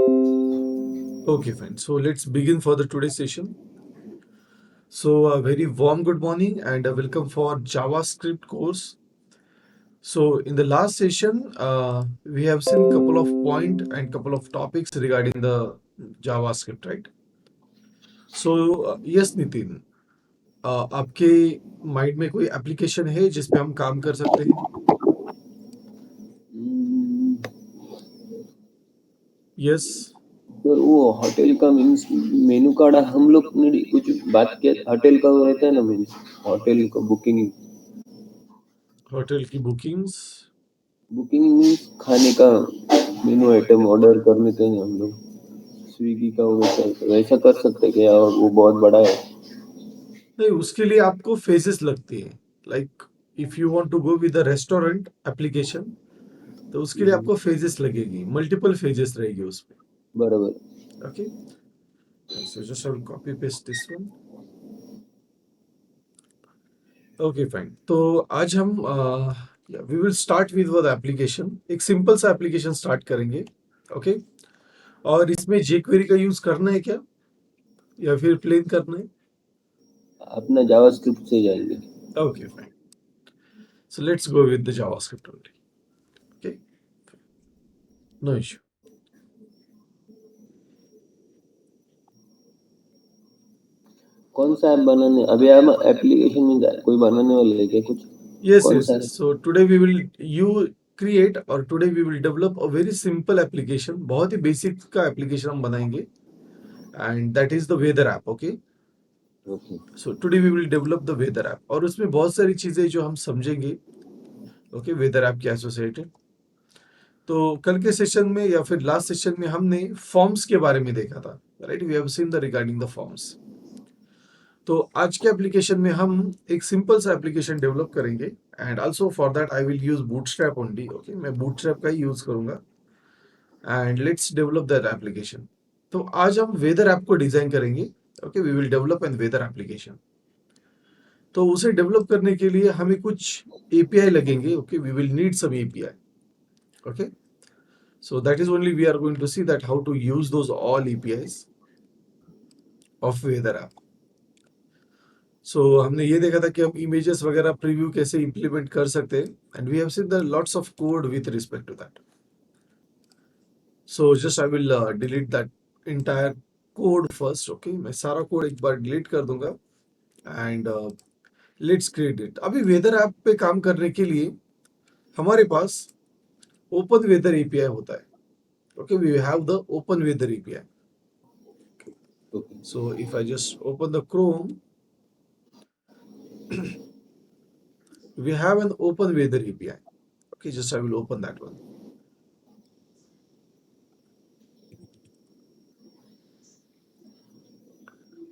Okay, fine. So let's begin for the today's session. So a very warm good morning and a welcome for JavaScript course. So in the last session, we have seen couple of point and couple of topics regarding the JavaScript, right? So yes, Nitin, आपके mind में कोई application है जिस पे हम काम कर सकते हैं? यस. सर वो होटल का मीन्स मेनू कार्ड हम लोग ने कुछ बात किया होटल का वो रहता है ना मीन्स होटल का बुकिंग होटल की बुकिंग्स. बुकिंग मीन्स खाने का मेनू आइटम ऑर्डर करने के हम लोग स्विगी का वैसा कर सकते हैं क्या? और वो बहुत बड़ा है. नहीं, उसके लिए आपको फेजेस लगती है. Like if you want to go with the restaurant application, तो उसके लिए आपको फेजेस लगेगी, मल्टीपल फेजेस रहेगी उसमें. बराबर. Okay, so just I will copy paste this one. Okay fine. तो आज हम we will start with one application. एक सिंपल सा एप्लीकेशन स्टार्ट करेंगे. ओके, और इसमें jQuery का यूज करना है क्या या फिर प्लेन करना है? अपना जावास्क्रिप्ट से जाएंगे. Okay fine. So let's go with the JavaScript only. Okay, no issue. कौन सा ऐप बनाने अभी हम एप्लीकेशन में कोई बनाने वाले है क्या कुछ? Yes, कौन yes, सा है? yes. So today we will you create और today we will develop a very simple application. बहुत ही basic का application हम बनाएंगे and that is the weather app. Okay. Okay. So today we will develop the weather app और उसमें बहुत सारी चीजें जो हम समझेंगे. Okay, weather app के associated. तो कल के सेशन में या फिर लास्ट सेशन में हमने फॉर्म्स के बारे में देखा था. Right, we have seen the regarding the forms. तो आज के एप्लीकेशन में हम एक सिंपल सा एप्लीकेशन डेवलप करेंगे and also for that I will use Bootstrap only. Okay, मैं बूटस्ट्रैप का ही यूज करूंगा and let's develop that application. तो आज हम वेदर ऐप को डिजाइन करेंगे. Okay, we will develop an weather application. तो उसे डेवलप करने के लिए हमें कुछ एपीआई लगेंगे. Okay, we will need some API. ओके, so that is only we are going to see that how to use those all APIs of weather app. So हमने ये देखा था कि हम images वगैरह प्रीव्यू कैसे implement कर सकते हैं and we have seen the lots of code with respect to that. So just I will delete that entire code first. Okay, मैं सारा कोड एक बार delete कर दूंगा and let's create it. अभी weather app पे काम करने के लिए हमारे पास open weather API होता है. Okay, we have the open weather API. Okay. So if I just open the Chrome, we have an open weather API. Okay, just I will open that one.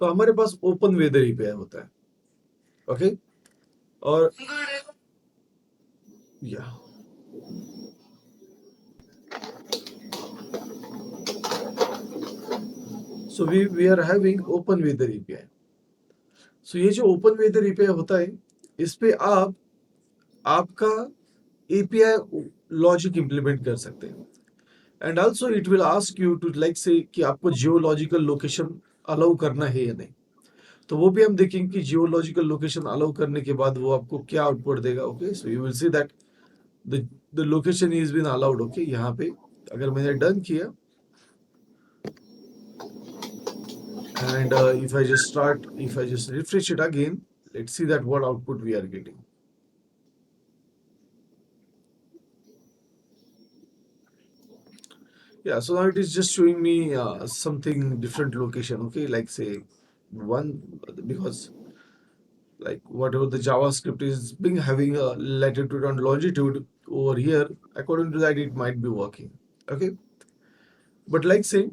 तो हमारे पास open weather API होता है. Okay, और या so we are having open weather API. So ये जो open weather API होता है, इस पे आप आपका एपीआई लॉजिक इंप्लीमेंट कर सकते हैं and also it will ask you to like say कि आपको जियोलॉजिकल लोकेशन अलाउ करना है या नहीं. तो वो भी हम देखेंगे कि जियोलॉजिकल लोकेशन अलाउ करने के बाद वो आपको क्या आउटपुट देगा. Okay, so you will see that the location is been allowed. Okay, यहाँ पे अगर मैंने डन किया and if I just refresh it again, let's see that what output we are getting. Yeah, so now it is just showing me something different location. Okay, like say one, because like whatever the JavaScript is being having a latitude and longitude over here, according to that it might be working. Okay, but like say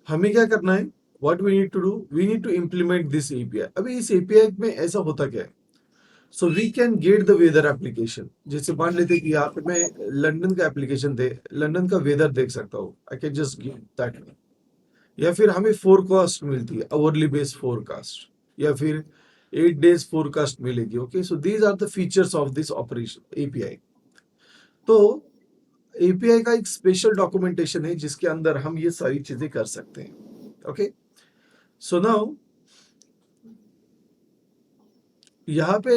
हमें क्या करना है, what we need to do, we need to implement this API. अभी इस API में ऐसा होता क्या है, so we can get the weather application. जैसे मान लेते कि यहाँ पे मैं लंदन का एप्लीकेशन दे लंदन का वेदर देख सकता हूँ. I can just get that. या फिर हमें फोरकास्ट मिलती है, आवरली बेस्ड फोरकास्ट, या फिर 8 days फोरकास्ट मिलेगी. Okay, so these are the features of this operation API. तो एपीआई का एक स्पेशल डॉक्यूमेंटेशन है जिसके अंदर हम ये सारी चीजें कर सकते हैं. ओके, सो नाउ यहाँ पे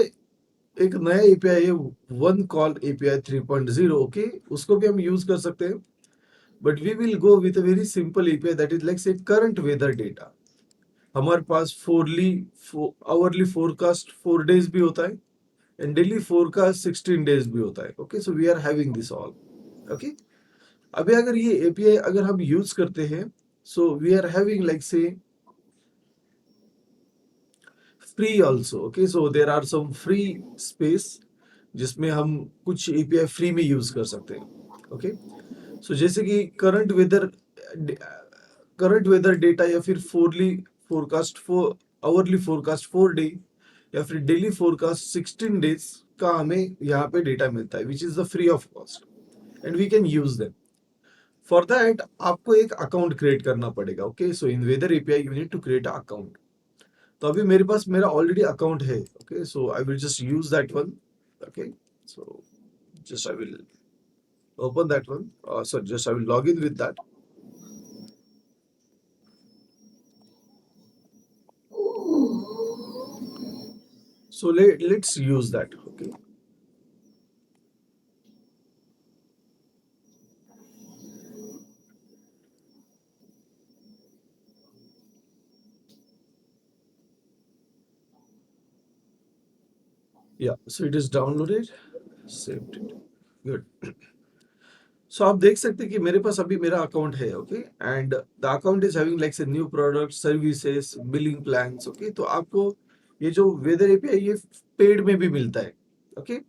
एक नया एपीआई है, वन कॉल एपीआई 3.0. ओके, उसको भी हम यूज कर सकते हैं, but we will go with a very simple API that is like say current weather data. हमारे पास आवरली फोरकास्ट 4 days भी होता है एंड डेली फोरकास्ट 16 days भी होता है. Okay, so we are having this all. Okay, अभी अगर ये एपीआई अगर हम यूज करते हैं, so we are having like say free also. Okay, so there are some free space जिसमें हम कुछ एपीआई फ्री में यूज कर सकते हैं. ओके, सो जैसे कि करंट वेदर डेटा या फिर आवरली फोरकास्ट 4 day या फिर डेली फोरकास्ट 16 days का हमें यहाँ पे डेटा मिलता है which is the free of cost and we can use them. For that आपको एक अकाउंट क्रिएट करना पड़ेगा. Okay, so in weather API you need to create a account. तो अभी मेरे पास मेरा ऑलरेडी अकाउंट है. Okay, so I will just use that one. Okay, so just I will open that one. So just I will log in with that. So let's use that. Okay. Yeah. So it is downloaded. Saved it. Good. So आप देख सकते हैं कि मेरे पास अभी मेरा account है. Okay, and the account is having like say new product services billing plans. Okay, तो आपको ये जो वेदर एपीआई ये पेड में भी मिलता है. ओके,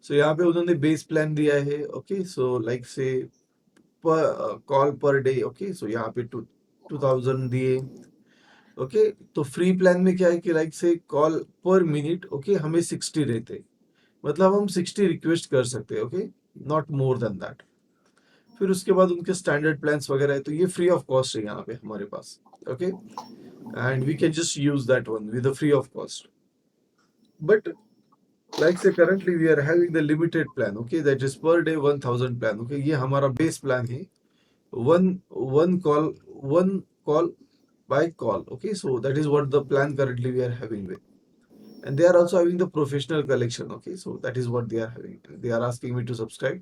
सो यहाँ पे उन्होंने बेस प्लान दिया है. ओके, सो लाइक से पर कॉल पर डे. ओके, सो यहाँ पे 2000 दिए. ओके, तो फ्री प्लान में क्या है कि लाइक से कॉल पर मिनट ओके हमें 60 रहते, मतलब हम 60 रिक्वेस्ट कर सकते हैं. Okay, not more than that. फिर उसके बाद उनके स्टैंडर्ड प्लान्स वगैरह है, तो ये फ्री ऑफ कॉस्ट है यहाँ पे हमारे पास. Okay, and we can just use that one with free of cost. But like say currently we are having the limited plan. Okay, that is per day 1000 plan. Okay, ये हमारा base plan है. One one call one call by call. Okay, so that is what the plan currently we are having with, and they are also having the professional collection. Okay, so that is what they are having. They are asking me to subscribe,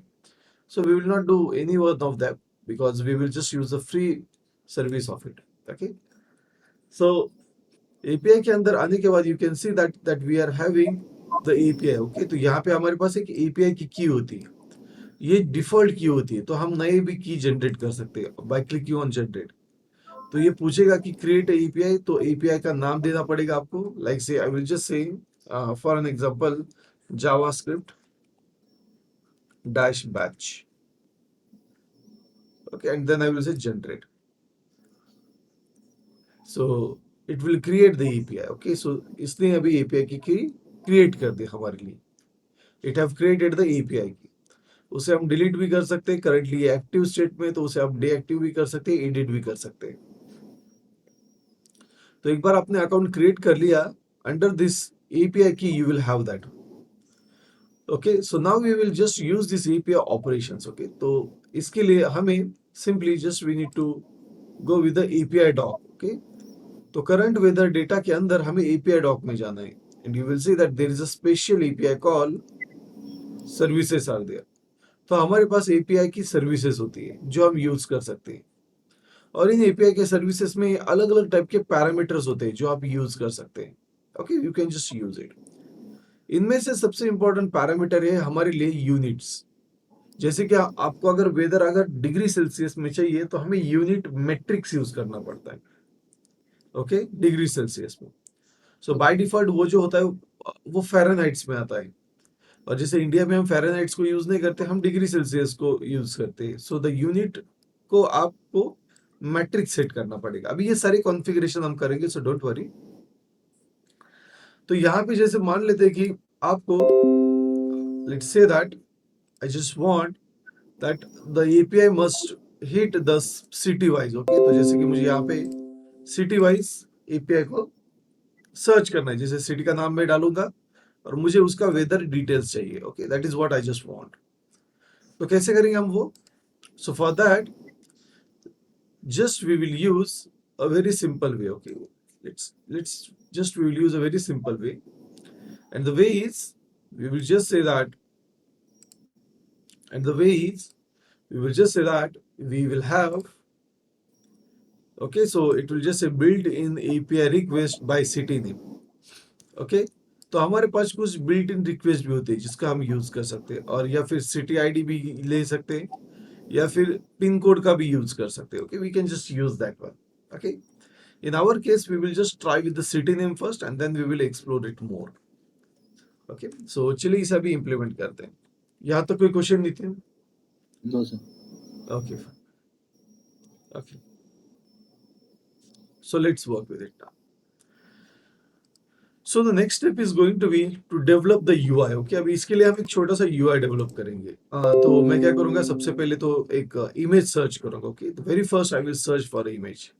so we will not do any one of that because we will just use the free service of it. Okay, so API के अंदर आने के बाद you can see that we are having the API. Okay, तो यहाँ पे हमारे पास एक API की की होती है, ये डिफॉल्ट की होती है, तो हम नए भी की जनरेट कर सकते हैं बाय क्लिकिंग ऑन जनरेट. तो ये पूछेगा कि क्रिएट एपीआई, तो एपीआई का नाम देना पड़ेगा आपको. Like say I will just say for an example JavaScript dash batch. Okay, and then I will say generate. So it will create the API. Okay, so इसने अभी एपीआई की create कर दी हमारे लिए. It have created the API की. उसे हम डिलीट भी कर सकते हैं. करंटली एक्टिव स्टेट में, तो उसे आप डीएक्टिव भी कर सकते हैं, एडिट भी कर सकते हैं. तो एक बार आपने अकाउंट क्रिएट कर लिया, under this API key you will have that. Okay, so now we will just use this API operations. Okay, तो इसके लिए हमें simply just we need to go with the API doc. Okay, तो current weather data के अंदर हमें API doc में जाना है, and you will see that there is a special API call services are there. तो हमारे पास API की सर्विसेज होती है जो हम यूज कर सकते हैं, और इन API के सर्विसेज में अलग अलग टाइप के पैरामीटर्स होते हैं जो आप यूज कर सकते हैं. Okay, you can just use it. इनमें से सबसे इंपॉर्टेंट पैरामीटर है हमारे लिए यूनिट्स. जैसे कि आपको अगर वेदर अगर डिग्री सेल्सियस में चाहिए तो हमें यूनिट मेट्रिक्स यूज करना पड़ता है. ओके, डिग्री सेल्सियस में. सो बाय डिफॉल्ट वो जो होता है वो फ़ारेनहाइट्स में आता है, और जैसे इंडिया में हम फ़ारेनहाइट्स को यूज नहीं करते, हम डिग्री सेल्सियस को यूज करते हैं. सो द यूनिट को आपको मैट्रिक्स सेट करना पड़ेगा. अभी ये सारे कॉन्फ़िगरेशन हम करेंगे, सो डोंट वरी. तो यहाँ पे जैसे मान लेते हैं कि आपको let's say that I just want that the API must hit the city wise. Okay, तो जैसे कि मुझे यहाँ पे सिटी वाइज एपीआई को सर्च करना है, जैसे सिटी का नाम मैं डालूंगा और मुझे उसका वेदर डिटेल्स चाहिए. Okay, that is what I just want. तो कैसे करेंगे हम वो? So for that, just we will use a very simple way. Okay, let's just we will use a very simple way, and the way is we will just say that, and the way is we will just say that we will have, okay, so it will just say built in API request by city name. Okay, तो हमारे पास कुछ built in request भी होती है जिसका हम use कर सकते हैं, और या फिर सिटी आईडी भी ले सकते हैं, या फिर पिन कोड का भी यूज कर सकते हैं. Okay, we can just use that one. Okay, in our case we will just try with the city name first and then we will explore it more. Okay, so चलिए इसे अभी implement करते हैं. यहाँ तक कोई क्वेश्चन नहीं थे? No sir. Okay, okay, so let's work with it now. So the next step is going to be to develop the UI. Okay, अभी इसके लिए हम एक छोटा सा UI डेवलप करेंगे. तो मैं क्या करूंगा, सबसे पहले तो एक इमेज सर्च करूंगा. ओके, तो very first I will search for image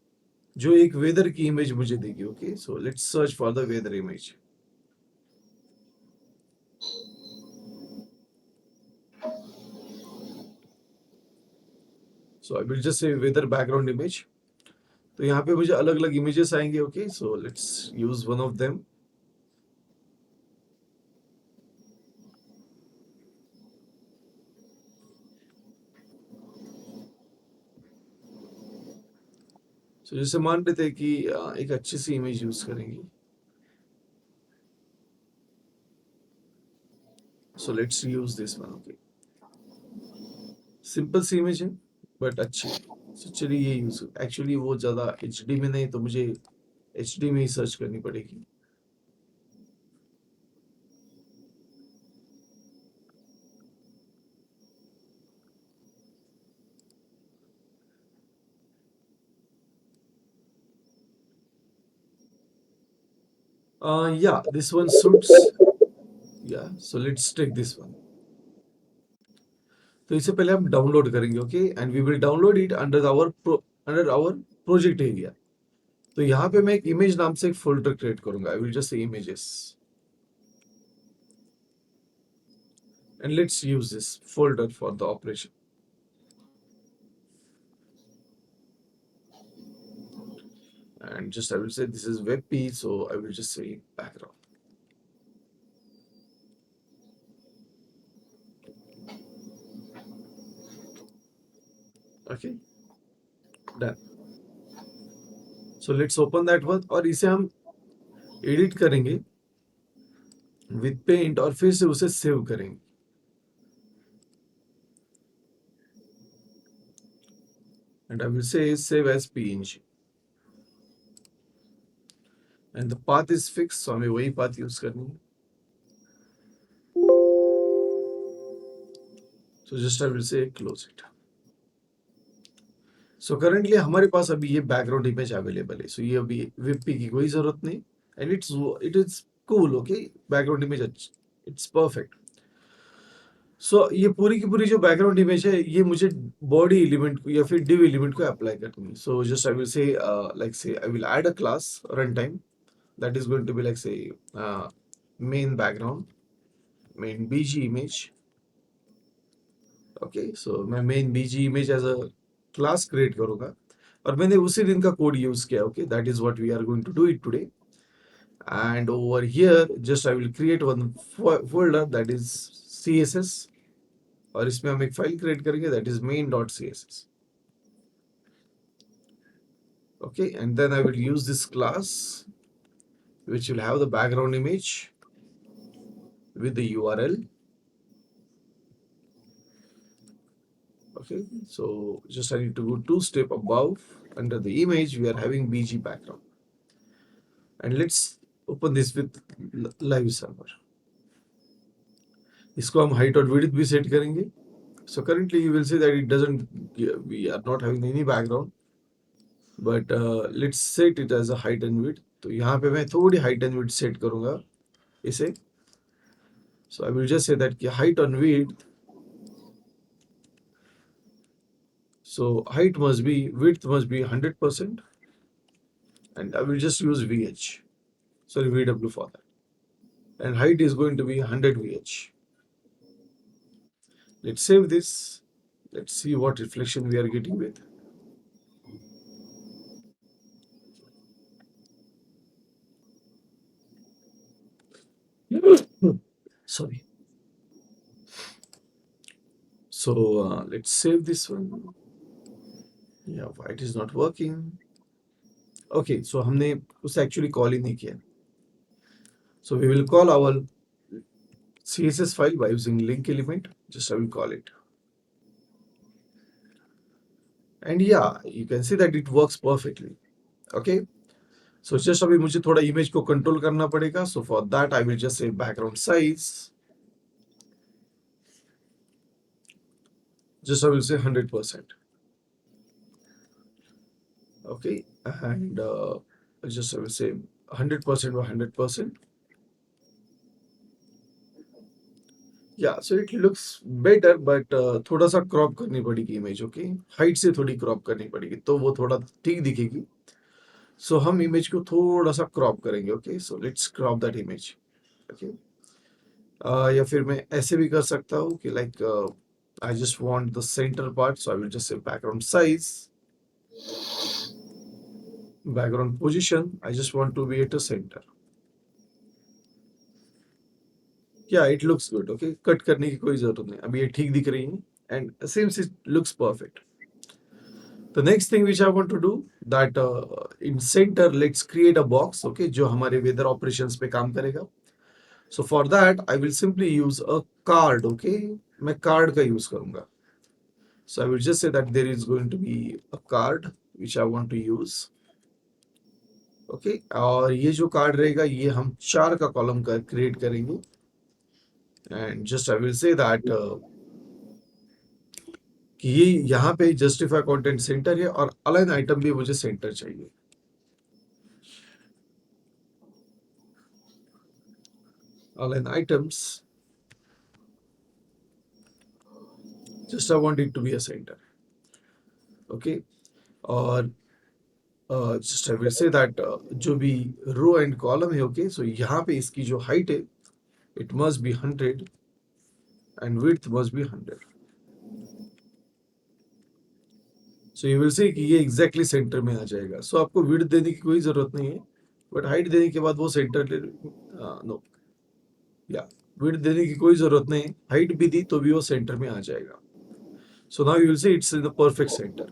जो एक वेदर की इमेज मुझे देगी. Okay, so let's search for the weather image. So I will just say weather background image. तो यहाँ पे मुझे अलग अलग इमेजेस आएंगे. Okay, so let's use one of them. So जैसे मान लेते हैं कि एक अच्छी सी इमेज यूज करेंगे. So let's use this one. Okay, simple सी इमेज है बट अच्छी. So, चलिए ये यूज, एक्चुअली वो ज़्यादा HD में नहीं, तो मुझे HD में ही सर्च करनी पड़ेगी. Yeah, this one suits. Yeah, so let's take this one. तो इससे पहले हम डाउनलोड करेंगे. Okay, and we will download it under our project area. तो यहाँ पे मैं एक इमेज नाम से एक फोल्डर क्रिएट करूंगा. आई विल जस्ट से images, and let's use this folder for the operation. And just I will say this is WebP, so I will just say background. Okay, done. So let's open that one, और इसे हम edit करेंगे with paint और फिर से उसे save करेंगे. And I will say save as PNG. And the path is fixed, so हमें वही path यूज करनी है. So just I will say close it. So currently हमारे पास अभी ये बैकग्राउंड इमेज अवेलेबल है. So ये अभी WebP की कोई जरूरत नहीं, and it is cool. Okay, background image it's perfect. सो ये पूरी की पूरी जो बैकग्राउंड इमेज है, ये मुझे बॉडी एलिमेंट को या फिर डिव एलिमेंट को अप्लाई करनी है. So just I will say like say I will add a class run time that is going to be like say main background, main bg image. Okay, so मैं main bg image as a class create करूंगा, और मैंने उसी दिन का code use किया. Okay, that is what we are going to do it today. And over here just I will create one folder that is css, और इसमें हम एक फाइल क्रिएट करेंगे that is main.css. Okay, and then I will use this class which will have the background image with the URL. Okay, so just I need to go 2 step above. Under the image we are having bg background, and let's open this with live server. इसको हम height और width भी set करेंगे. So currently you will see that it doesn't, we are not having any background, but let's set it as a height and width. तो यहाँ पे मैं थोड़ी height and width सेट करूँगा इसे. So I will just say that height and width, so height must be, width must be 100%, and I will just use VW for that, and height is going to be 100 VH. Let's save this. Let's see what reflection we are getting with. Sorry. So let's save this one. Yeah, why it is not working? Okay, so हमने उसे actually call ही नहीं किया. So we will call our CSS file by using link element. Just I will call it. And yeah, you can see that it works perfectly. Okay. So just अभी मुझे थोड़ा image को control करना पड़ेगा. So for that I will just say background size. Just I will say 100%. Okay, and just I will say 100% or 100%. Yeah, so it looks better, but थोड़ा सा crop करनी पड़ेगी इमेज. ओके, हाइट से थोड़ी crop करनी पड़ेगी तो वो थोड़ा ठीक दिखेगी. सो हम इमेज को थोड़ा सा क्रॉप करेंगे. Okay, so let's crop that image. Okay, या फिर मैं ऐसे भी कर सकता हूँ कि like I just want the centre part, so I will just say background size, background position, I just want to be at a centre. या it looks good. Okay, cut करने की कोई जरूरत नहीं, अभी ये ठीक दिख रही है and seems it looks perfect. The next thing which I want to do that in center let's create a box. Okay, जो हमारे weather operations पे काम करेगा. So for that I will simply use a card. Okay, मैं card का use करूँगा. So I will just say that there is going to be a card which I want to use. Okay, और ये जो card रहेगा ये हम 4 का कॉलम का क्रिएट करेंगे. And just I will say that कि ये यहाँ पे जस्टिफाई कंटेंट सेंटर है और अलाइन आइटम भी मुझे सेंटर चाहिए. Align items, just I want it to be a center. Okay, और just I will say that जो भी रो एंड कॉलम है. ओके, सो यहाँ पे इसकी जो हाइट है it must be 100 and width must be 100. So you will सी कि ये एग्जैक्टली सेंटर में आ जाएगा. सो आपको विड्थ देने की कोई जरूरत नहीं है, बट हाइट देने के बाद वो सेंटर नो, या विड्थ देने की कोई जरूरत नहीं, हाइट भी दी तो भी वो सेंटर में आ जाएगा. So now you will see it's in the perfect centre.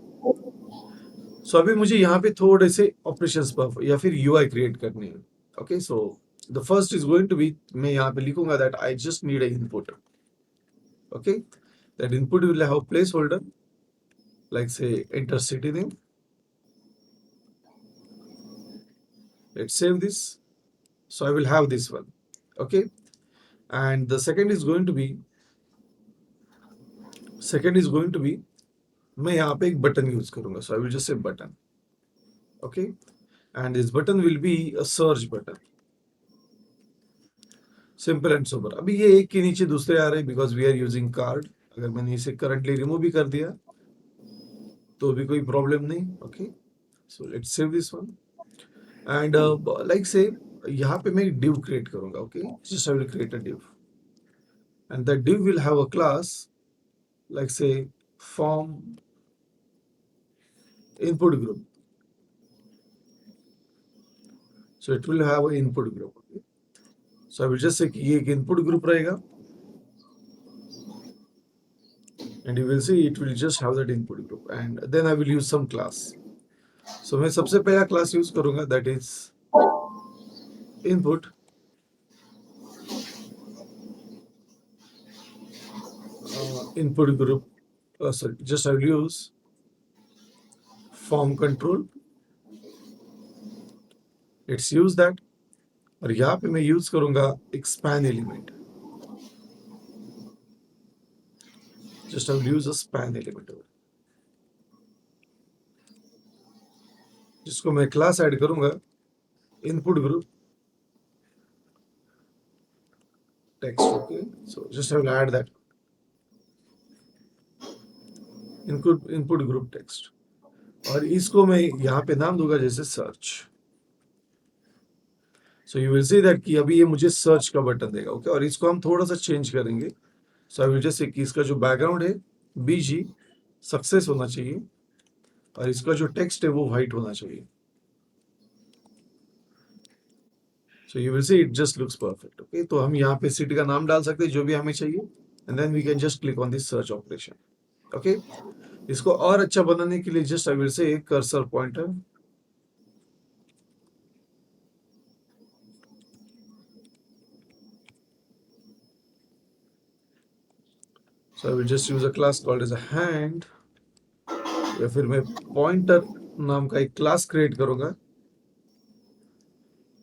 So अभी मुझे यहाँ पे थोड़े से ऑपरेशंस या फिर यूआई क्रिएट करने हैं. Okay, so the first is going to be, मैं यहाँ पे लिखूंगा that I just need a input. Okay, that input will have placeholder like say enter city name. Let's save this. So I will have this one. Okay, and the second is going to be मैं यहाँ पे एक button use करूंगा. So I will just say button. Okay, and this button will be a search button. Simple and sober. अभी ये एक के नीचे दूसरे आ रहे हैं because we are using card. अगर मैंने इसे currently remove भी कर दिया तो भी कोई प्रॉब्लम नहीं. Okay, so let's save this one and like से यहाँ पे मैं div क्रिएट करूंगा. Okay, just I will create a div and that div will have a class like से form input group. So it will have an input group. Okay? So I will just say कि ये एक input group रहेगा and you will see it will just have that input group and then I will use some class. So मैं सबसे पहला class use करूंगा that is input. Input group, sorry, just I will use form control. Let's use that. और यहाँ पे मैं यूज करूंगा expand element. Just I will use a span element जिसको मैं क्लास ऐड करूंगा input group text. Okay, so just I will add that input group text और इसको मैं यहाँ पे नाम दूंगा जैसे search. So you will see that कि अभी ये मुझे सर्च का बटन देगा. ओके, और इसको हम थोड़ा सा चेंज करेंगे. सो आई विल जस्ट से कि इसका जो बैकग्राउंड है BG सक्सेस होना चाहिए और इसका जो टेक्स्ट है वो व्हाइट होना चाहिए. सो you will see it just looks perfect. Okay, तो हम यहाँ पे सिटी का नाम डाल सकते हैं जो भी हमें चाहिए and then we can just click on this search operation. Okay, इसको और अच्छा बनाने के लिए just I will say cursor pointer. So I will just use a class called as a hand या फिर मैं पॉइंटर नाम का एक क्लास क्रिएट करूंगा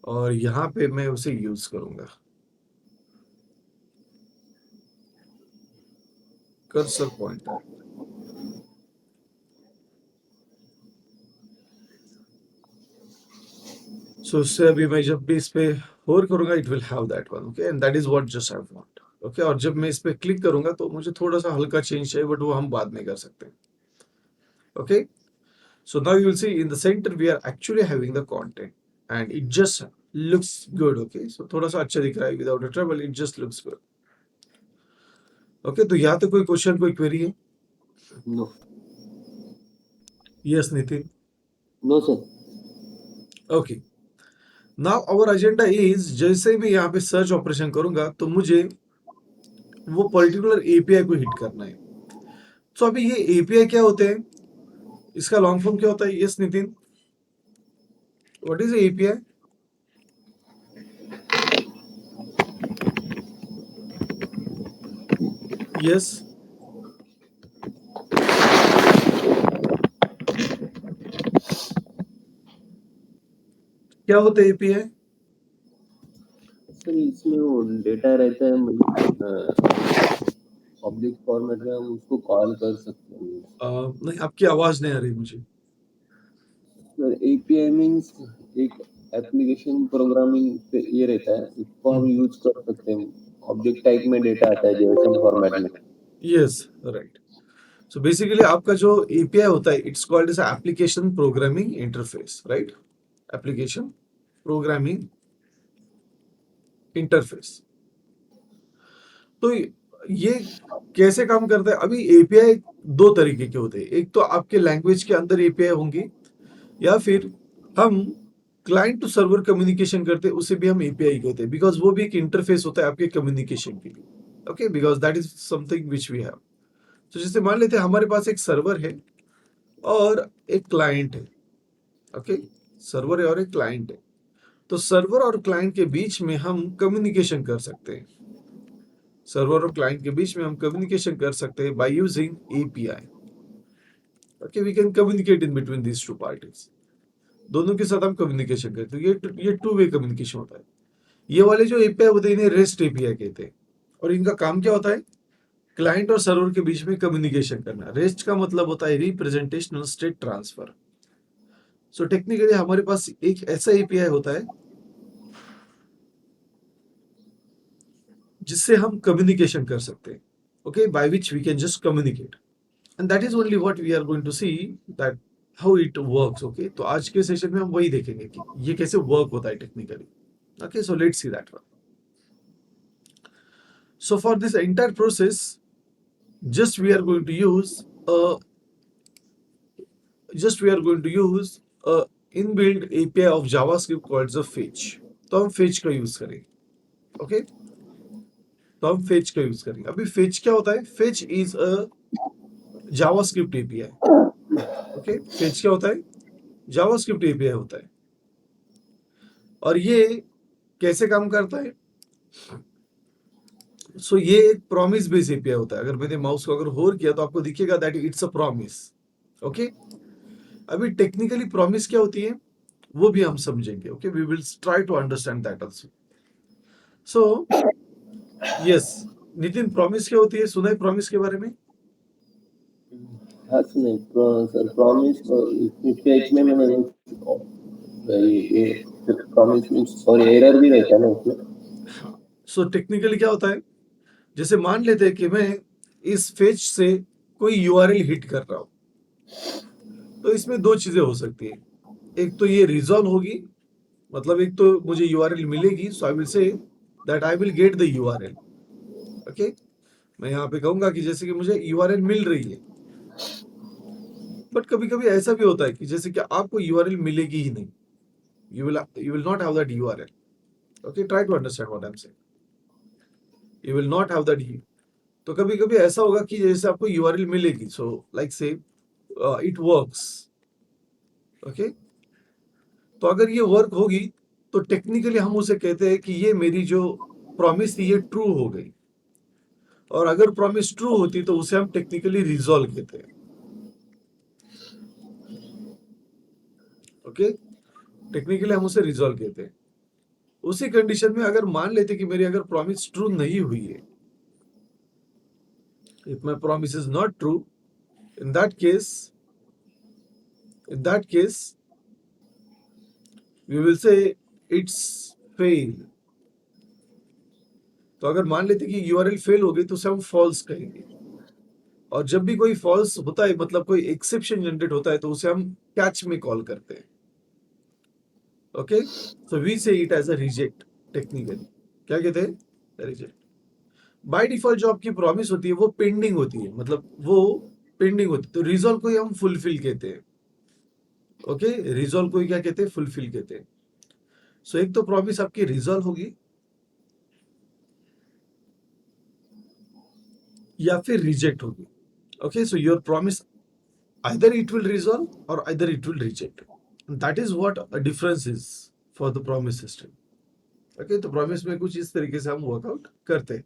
और यहाँ पे मैं उसे यूज करूंगा. Cursor pointer. सो उससे अभी मैं जब भी इस पे होल्ड करूंगा it will have that one. Okay, and that is what just I want. Okay, और जब मैं इस पे क्लिक करूंगा तो मुझे थोड़ा सा हल्का चेंज चाहिए बट वो हम बाद में कर सकते हैं. Okay, so now you will see in the center we are actually having the content and it just looks good. Okay, so थोड़ा सा अच्छा दिख रहा है without a trouble, it just looks good. Okay, तो यहाँ तक कोई क्वेश्चन कोई क्वेरी है? No. Yes, Nitin. No, sir. Okay, now our agenda is जैसे मैं यहाँ पे सर्च ऑपरेशन करूंगा तो मुझे वो पर्टिकुलर एपीआई को हिट करना है. तो अभी ये एपीआई क्या होते हैं, इसका लॉन्ग फॉर्म क्या होता है? Yes Nitin, what is API? Yes, क्या होता है एपीआई? सर इसमें वो डेटा रहता है ऑब्जेक्ट फॉर्मेट में, हम उसको कॉल कर सकते हैं. नहीं, आपकी आवाज नहीं आ रही मुझे. सर एपीआई मीन्स एक एप्लीकेशन प्रोग्रामिंग पे ये रहता है, इसको हम यूज कर सकते हैं. ऑब्जेक्ट टाइप में डेटा आता है जेएसएम फॉर्मेट में. Yes, right. सो बेसिकली आपका जो एपीआई होता है it's called as application programming interface, right? Application programming interface. तो ये कैसे काम करता है? अभी एपीआई दो तरीके के होते हैं. एक तो आपके लैंग्वेज के अंदर एपीआई होंगी या फिर हम क्लाइंट टू सर्वर कम्युनिकेशन करते हैं, उसे भी हम एपीआई कहते हैं बिकॉज वो भी एक इंटरफेस होता है आपके कम्युनिकेशन के लिए. Okay, because that is something which we have. तो जैसे मान लेते हैं हमारे पास एक सर्वर है और एक क्लाइंट है. ओके, सर्वर है और एक क्लाइंट है. तो सर्वर और क्लाइंट के बीच में हम कम्युनिकेशन कर सकते हैं. सर्वर और क्लाइंट के बीच में हम कम्युनिकेशन कर सकते हैं by using API. Okay, we can communicate in between these two parties. दोनों के साथ हम कम्युनिकेशन करते हैं. ये टू वे कम्युनिकेशन होता है. ये वाले जो एपीआई होते हैं इन्हें रेस्ट एपीआई कहते हैं और इनका काम क्या होता है? क्लाइंट और सर्वर के बीच में कम्युनिकेशन करना. रेस्ट का मतलब होता है representational state transfer. So technically हमारे पास एक ऐसा एपीआई होता है जिससे हम कम्युनिकेशन कर सकते हैं. Okay, by which we can just communicate and that is only what we are going to see that how it works. Okay, तो आज के सेशन में हम वही देखेंगे कि ये कैसे वर्क होता है technically. Okay, so let's see that one. So for this entire process, just we are going to use a inbuilt API of JavaScript called the fetch. तो हम fetch का यूज करेंगे. ओके, तो हम fetch का use करेंगे. अभी fetch क्या होता है? Fetch is a JavaScript API. Okay, fetch क्या होता है? JavaScript API होता है. और ये कैसे काम करता है? सो ये एक प्रॉमिस बेस एपीआई होता है. अगर मैंने माउस को अगर होल्ड किया तो आपको दिखेगा that it's a promise. Okay, अभी टेक्निकली प्रॉमिस क्या होती है वो भी हम समझेंगे. Okay, we will try to understand that also. So yes Nitin, promise क्या होती है? सुना है प्रॉमिस के बारे में? हाँ सुने सर. प्रॉमिस फीच में मैंने ये प्रॉमिस मींस और एरर भी रहता है ना उसमें. सो टेक्निकली क्या होता है? जैसे मान लेते हैं कि मैं इस फेच से कोई यूआरएल हिट कर रहा हूं, तो इसमें दो चीजें हो सकती है. एक तो ये रिजॉल्व होगी, मतलब एक तो मुझे यूआरएल मिलेगी, so I will say that I will get the URL. Okay, मैं यहाँ पे कहूंगा कि जैसे कि मुझे यूआरएल मिल रही है, बट कभी कभी ऐसा भी होता है कि जैसे कि आपको यूआरएल मिलेगी ही नहीं, you will not have that URL. Okay, try to understand what I'm saying. You will not have that. तो कभी कभी ऐसा होगा कि जैसे आपको यूआरएल मिलेगी, सो लाइक से इट वर्क्स। ओके, तो अगर ये वर्क होगी तो टेक्निकली हम उसे कहते हैं कि ये मेरी जो प्रॉमिस थी ये ट्रू हो गई, और अगर प्रॉमिस ट्रू होती तो उसे हम टेक्निकली रिजॉल्व कहते हैं। ओके, टेक्निकली हम उसे रिजॉल्व कहते हैं। उसी कंडीशन में अगर मान लेते कि मेरी अगर प्रॉमिस ट्रू नहीं हुई है, if my promise is not true, in that case we will say it's fail। तो अगर मान लेते कि यूआरएल फेल हो गई तो उसे हम फॉल्स कहेंगे, और जब भी कोई फॉल्स होता है, मतलब कोई एक्सेप्शन जनरेट होता है, तो उसे हम कैच में कॉल करते हैं। Okay, so we say it as a reject. Technically क्या कहते हैं? रिजेक्ट। बाय डिफॉल्ट जो आपकी प्रॉमिस होती है वो पेंडिंग होती है, मतलब वो पेंडिंग होती है, तो रिजॉल्व को ही हम फुलफिल कहते हैं। ओके, रिजॉल्व को ही क्या कहते हैं? फुलफिल कहते हैं। सो एक तो प्रॉमिस आपकी रिजॉल्व होगी या फिर रिजेक्ट होगी। Okay, so your promise either it will resolve or either it will reject. And that is what a difference is for the promise system. Okay, तो promise में कुछ इस तरीके से हम वर्कआउट करते हैं।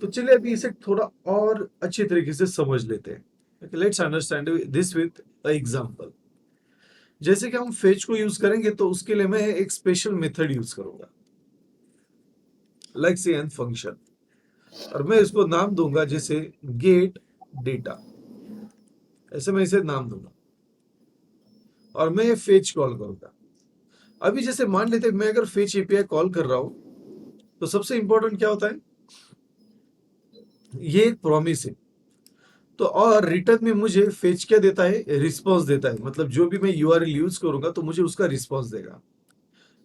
तो चलिए अभी इसे थोड़ा और अच्छी तरीके से समझ लेते हैं। Okay, let's understand this with an example. जैसे कि हम फेच को यूज करेंगे तो उसके लिए मैं एक स्पेशल मेथड यूज करूंगा, लाइक से एन फंक्शन, और मैं इसको नाम दूंगा जैसे गेट डेटा, ऐसे मैं इसे नाम दूंगा, और मैं ये फेच कॉल करूंगा। अभी जैसे मान लेते हैं मैं अगर फेच एपीआई कॉल कर रहा हूं, तो सबसे इंपॉर्टेंट क्या होता है? ये एक प्रॉमिस है, तो और रिटर्न में मुझे फेच क्या देता है? रिस्पॉन्स देता है, मतलब जो भी मैं यूआरएल यूज करूंगा तो मुझे उसका रिस्पॉन्स देगा।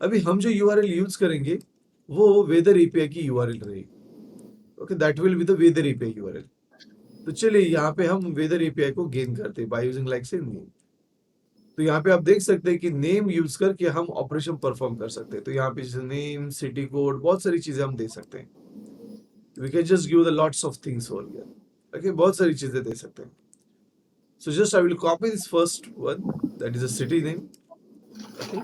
अभी हम जो यूआरएल यूज करेंगे वो वेदर एपीआई की यूआरएल रहेगी। Okay, that will be the weather API URL. तो चलिए यहाँ पे हम वेदर एपीआई को गेन करते हैं बाय यूजिंग लाइक से नेम। तो यहाँ पे आप देख सकते हैं कि नेम यूज करके हम ऑपरेशन परफॉर्म कर सकते हैं। तो यहाँ पे नेम, सिटी कोड, बहुत सारी चीजें हम दे सकते हैं। We can just give the lots of things over here. Okay, बहुत सारी चीजें दे सकते हैं। So just I will copy this first one, that is a city name. Okay,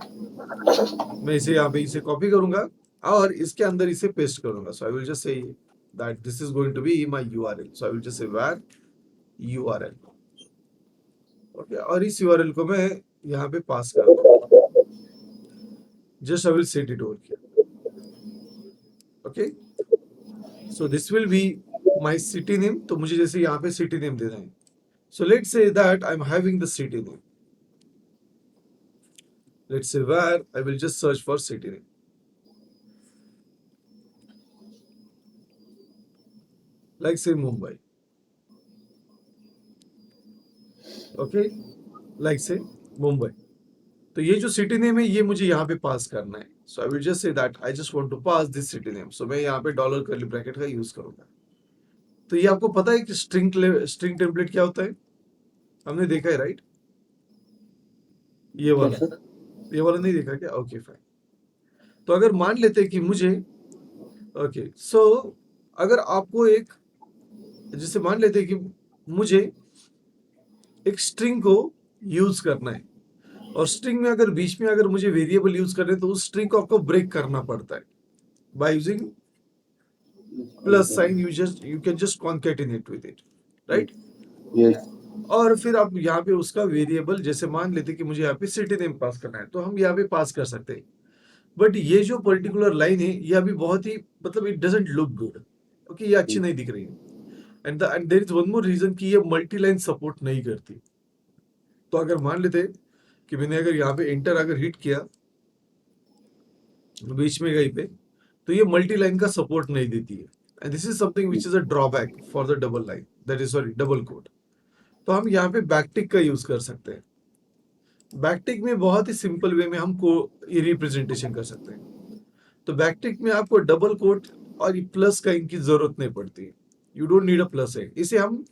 मैं इसे यहाँ पे इसे कॉपी करूंगा और इसके अंदर इसे पेस्ट करूंगा। So I will just say that this is going to be my URL. So I will just say var URL. Okay, और इस URL को मैं यहाँ पे पास कर दूंगा। Just I will set it over here. Okay, so this will be my city name. तो मुझे जैसे यहाँ पे city name देना है, so let's say that I'm having the city name. Let's say where I will just search for city name, like say Mumbai. Okay, like say Mumbai. तो ये जो सिटी नेम है ये मुझे यहाँ पे पास करना है। So I will just say that I just want to pass this city name. So मैं यहाँ पे डॉलर कर्ली ब्रैकेट का यूज करूंगा। तो ये आपको पता है कि स्ट्रिंग टेम्पलेट क्या होता है? हमने देखा है, राइट? ये वाला, ये वाला नहीं देखा क्या? Okay fine. तो अगर मान लेते हैं कि मुझे ओके, सो अगर आपको एक, जैसे मान लेते हैं कि मुझे एक स्ट्रिंग को यूज करना है, और स्ट्रिंग में अगर बीच में अगर मुझे वेरिएबल यूज करना है तो उस स्ट्रिंग को आपको ब्रेक करना पड़ता है by using plus sign. You can just concatenate with it, right? Yes, और फिर आप यहाँ पे उसका वेरिएबल, जैसे मान लेते कि मुझे यहाँ पे सिटी नेम पास करना है, तो हम यहाँ पे पास कर सकते हैं। बट ये जो पर्टिकुलर लाइन है ये अभी बहुत ही, मतलब it doesn't look good. Okay, ये अच्छी नहीं दिख रही है। And there is one more reason कि ये मल्टी लाइन सपोर्ट नहीं करती। तो अगर मान लेते कि मैंने अगर यहाँ पे एंटर अगर हिट किया बीच में कहीं पे, तो ये मल्टी लाइन का सपोर्ट नहीं देती है। And this is something which is a drawback for the double line, that is sorry double quote. तो हम यहाँ पे बैकटिक का यूज कर सकते हैं। बैकटिक में बहुत ही सिंपल वे में हमको ये रिप्रेजेंटेशन कर सकते हैं। तो बैकटिक में आपको डबल कोट और ये प्लस का इनकी जरूरत नहीं पड़ती, you don't need a plus है। इसे हम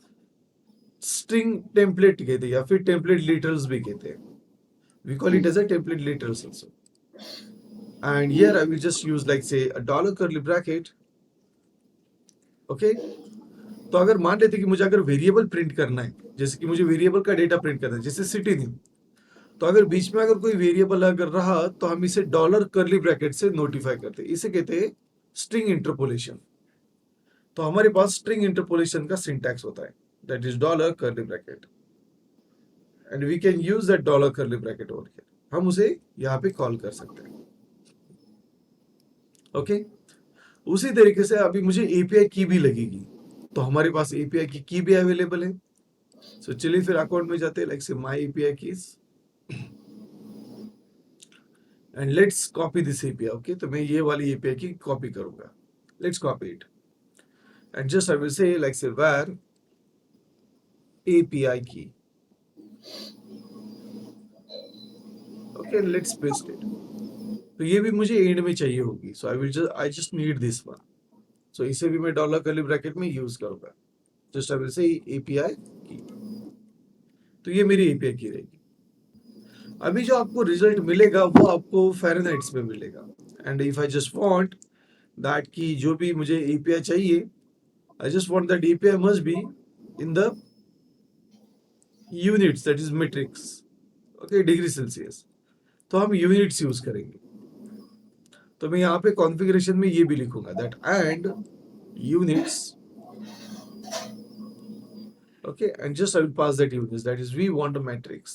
स्ट्रिंग टेम्पलेट कहते हैं या फिर टेम्पलेट लिटरल्स भी कहते हैं। We call it as a template literals also. And here I will just use like say a dollar curly bracket. Okay. तो अगर मान लेते कि मुझे अगर वेरिएबल प्रिंट करना है, जैसे कि मुझे वेरिएबल का डेटा प्रिंट करना है, जैसे सिटी नेम, तो अगर बीच में अगर कोई वेरिएबल अगर रहा तो हम इसे डॉलर कर्ली ब्रैकेट से नोटिफाई करते हैं। इसे कहते हैं स्ट्रिंग इंटरपोलेशन। तो हमारे पास स्ट्रिंग इंटरपोलेशन का सिंटैक्स होता है, that is dollar curly bracket, and we can use that dollar curly bracket over here. हम उसे यहाँ पे कॉल कर सकते हैं। ओके। उसी तरीके से अभी मुझे एपीआई की भी लगेगी, तो हमारे पास एपीआई की भी अवेलेबल है। सो चलिए फिर अकाउंट में जाते हैं, लाइक से my API keys, and let's copy this API. Okay, तो मैं ये वाली एपीआई की कॉपी करूंगा। Let's copy it and just I will say like से where API key. Okay, let's paste it. तो ये भी मुझे एंड में चाहिए होगी, so I just need this one. So इसे भी मैं डॉलर कर्ली ब्रैकेट में यूज करूंगा। Just I will say API की, तो ये मेरी एपीआई की रहेगी। अभी जो आपको रिजल्ट मिलेगा वो आपको फ़ारेनहाइट्स में मिलेगा। And if I just want that कि जो भी मुझे एपीआई चाहिए, आई just want that API must be in the units, that is matrix. Okay, degree Celsius, तो हम यूनिट्स यूज करेंगे। तो मैं यहाँ पे कॉन्फ़िगरेशन में ये भी लिखूंगा that and units. Okay, and just I will pass that units, that is we want a matrix.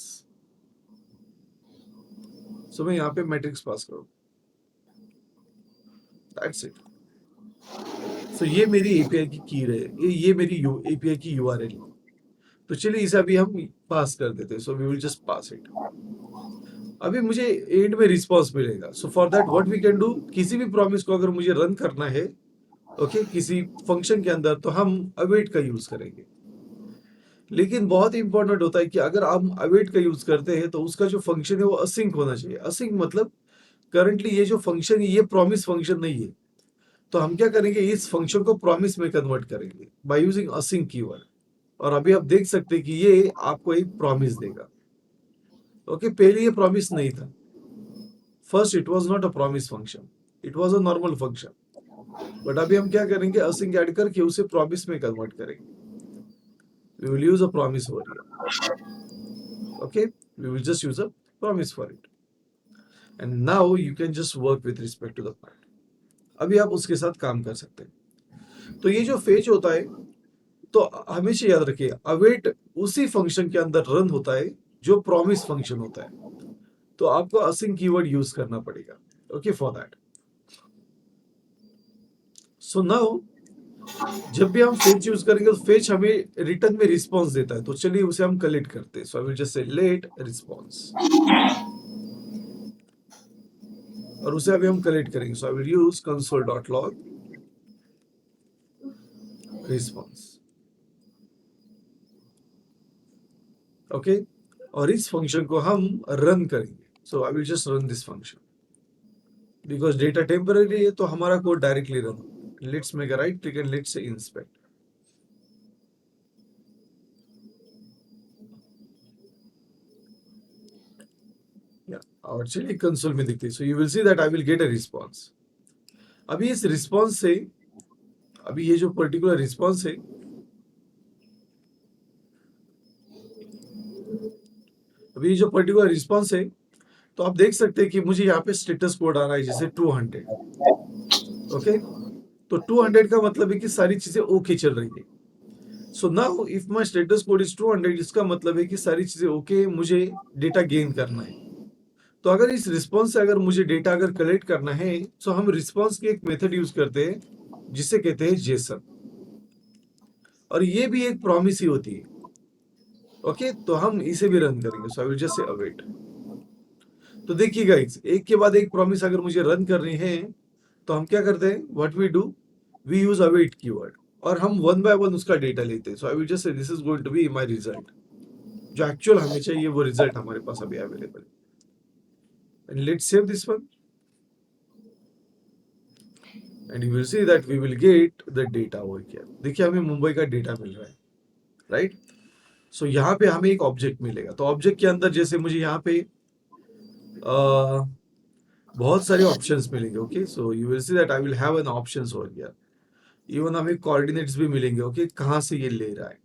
So मैं यहाँ पे मैट्रिक्स पास करूँ, दैट्स इट। सो ये मेरी एपीआई की रहे, ये मेरी एपीआई की यूआरएल है। तो चलिए इसे अभी हम पास कर देते हैं। So we will just pass it. अभी मुझे एंड में रिस्पॉन्स मिलेगा। So for that what we can do, किसी भी प्रॉमिस को अगर मुझे रन करना है ओके किसी फंक्शन के अंदर, तो हम अवेट का यूज करेंगे। लेकिन बहुत ही इंपॉर्टेंट होता है कि अगर हम अवेट का यूज करते हैं तो उसका जो फंक्शन है वो असिंक होना चाहिए। असिंक मतलब करंटली ये जो फंक्शन है ये प्रॉमिस फंक्शन नहीं है, तो हम क्या करेंगे, इस फंक्शन को प्रॉमिस में कन्वर्ट करेंगे बाय यूजिंग असिंक कीवर्ड। और अभी आप देख सकते हैं कि ये आपको एक प्रॉमिस देगा। ओके, पहले ये प्रॉमिस नहीं था। First it was not a promise function, it was a normal function. But अभी हम क्या करेंगे, असिंक ऐड करके उसे प्रॉमिस में कन्वर्ट करेंगे। We will use a promise over here. Okay, we will just use a promise for it. And now you can just work with respect to the part. अभी आप उसके साथ काम कर सकते हैं। तो ये जो फेच होता है, तो हमेशा याद रखिए अवेट उसी फंक्शन के अंदर रन होता है जो प्रॉमिस फंक्शन होता है। तो आपको असिंक कीवर्ड यूज करना पड़ेगा। Okay, for that. So now जब भी हम फेच यूज करेंगे तो फेच हमें रिटर्न में रिस्पॉन्स देता है। तो चलिए उसे हम कलेक्ट करते हैं। So I will just say let response, और उसे अभी हम कलेक्ट करेंगे। So I will use console.log response. Okay, और इस फंक्शन को हम रन करेंगे। So I will just run this function because data temporary है, तो हमारा code directly run. Let's make a right click and let's say inspect. और चलिए कंसोल में दिखते हैं। So you will see that I will get a response. अभी इस रिस्पॉन्स से, अभी ये जो पर्टिकुलर रिस्पॉन्स है, अभी ये जो पर्टिकुलर रिस्पॉन्स है, तो आप देख सकते हैं कि मुझे यहाँ पे स्टेटस कोड आ रहा है जैसे 200। ओके, तो 200 का मतलब है कि सारी चीजें ओके चल रही है। So now if my status code is 200, इसका मतलब है कि सारी चीजें ओके, मुझे डेटा गेन करना है। तो अगर इस रिस्पॉन्स से अगर मुझे डेटा अगर कलेक्ट करना है, तो हम रिस्पॉन्स की एक मेथड यूज करते हैं जिसे कहते हैं जेसन, और ये भी एक प्रॉमिस ही होती है। ओके, तो हम इसे भी रन करेंगे। So I will just say await. तो देखिए गाइस, एक के बाद एक प्रॉमिस अगर मुझे रन करनी है, तो हम क्या करते हैं, what we do, we use await keyword, और हम वन बाय वन उसका डेटा लेते हैं। So I will just say this is going to be my result, जो एक्चुअल हमें चाहिए वो रिजल्ट हमारे पास अभी अवेलेबल है। And let's save this one. And you will see that we will get the data over here. देखिए हमें मुंबई का डेटा मिल रहा है, राइट। सो यहाँ पे हमें एक ऑब्जेक्ट मिलेगा, तो ऑब्जेक्ट के अंदर जैसे मुझे यहाँ पे बहुत सारे ऑप्शंस मिलेंगे। Okay, so you will see that I will have an options over here. Even हमें कोऑर्डिनेट्स भी मिलेंगे, ओके, कहाँ से ये ले रहा है।